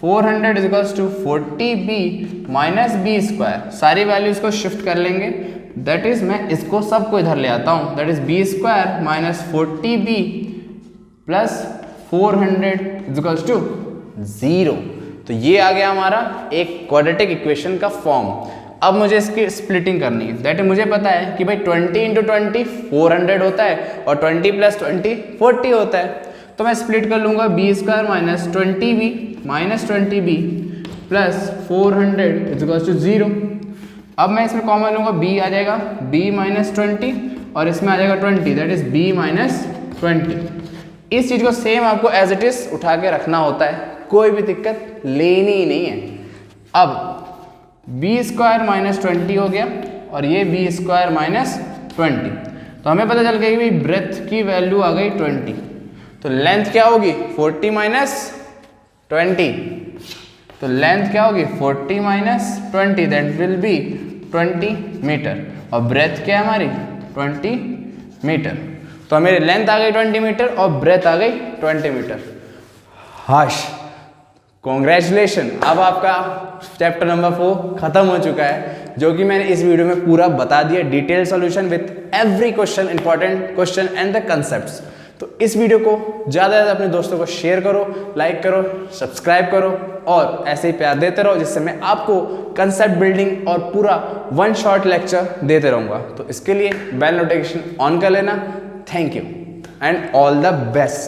400 is equals to 40b minus b square. सारी वैल्यूज को शिफ्ट कर लेंगे दैट इज मैं इसको सबको इधर ले आता हूं that is b square minus 40b plus 400 is equals to 0। तो ये आ गया हमारा एक क्वाड्रेटिक इक्वेशन का फॉर्म। अब मुझे इसकी स्प्लिटिंग करनी है दैट मुझे पता है कि भाई 20 इंटू 20 400 होता है और 20 प्लस 20 40 होता है। तो मैं स्प्लिट कर लूंगा b square minus 20b plus 400 is equals to 0। अब मैं इसमें कॉमन लूंगा b आ जाएगा b माइनस 20 और इसमें आ जाएगा 20 दैट इज b माइनस 20। इस चीज को सेम आपको एज इट इज उठा के रखना होता है, कोई भी दिक्कत लेनी ही नहीं है। अब b स्क्वायर माइनस 20 हो गया और ये b स्क्वायर माइनस 20। तो हमें पता चल गया कि भाई ब्रेथ की वैल्यू आ गई 20, तो लेंथ क्या होगी 40 माइनस 20। तो लेंथ क्या होगी 40 minus 20 that will be 20 metre और ब्रेथ क्या है हमारी 20 मीटर। तो हमारी लेंथ आ गई 20 मीटर और ब्रेथ आ गई 20 मीटर। हाश कॉन्ग्रेचुलेशन, अब आपका चैप्टर नंबर 4 खत्म हो चुका है, जो कि मैंने इस वीडियो में पूरा बता दिया detail solution with every question, important question and the concepts. तो इस वीडियो को ज़्यादा से ज़्यादा अपने दोस्तों को शेयर करो, लाइक करो, सब्सक्राइब करो और ऐसे ही प्यार देते रहो जिससे मैं आपको कंसेप्ट बिल्डिंग और पूरा 1 शॉर्ट लेक्चर देते रहूँगा। तो इसके लिए बेल नोटिफिकेशन ऑन कर लेना। Thank you and all the best.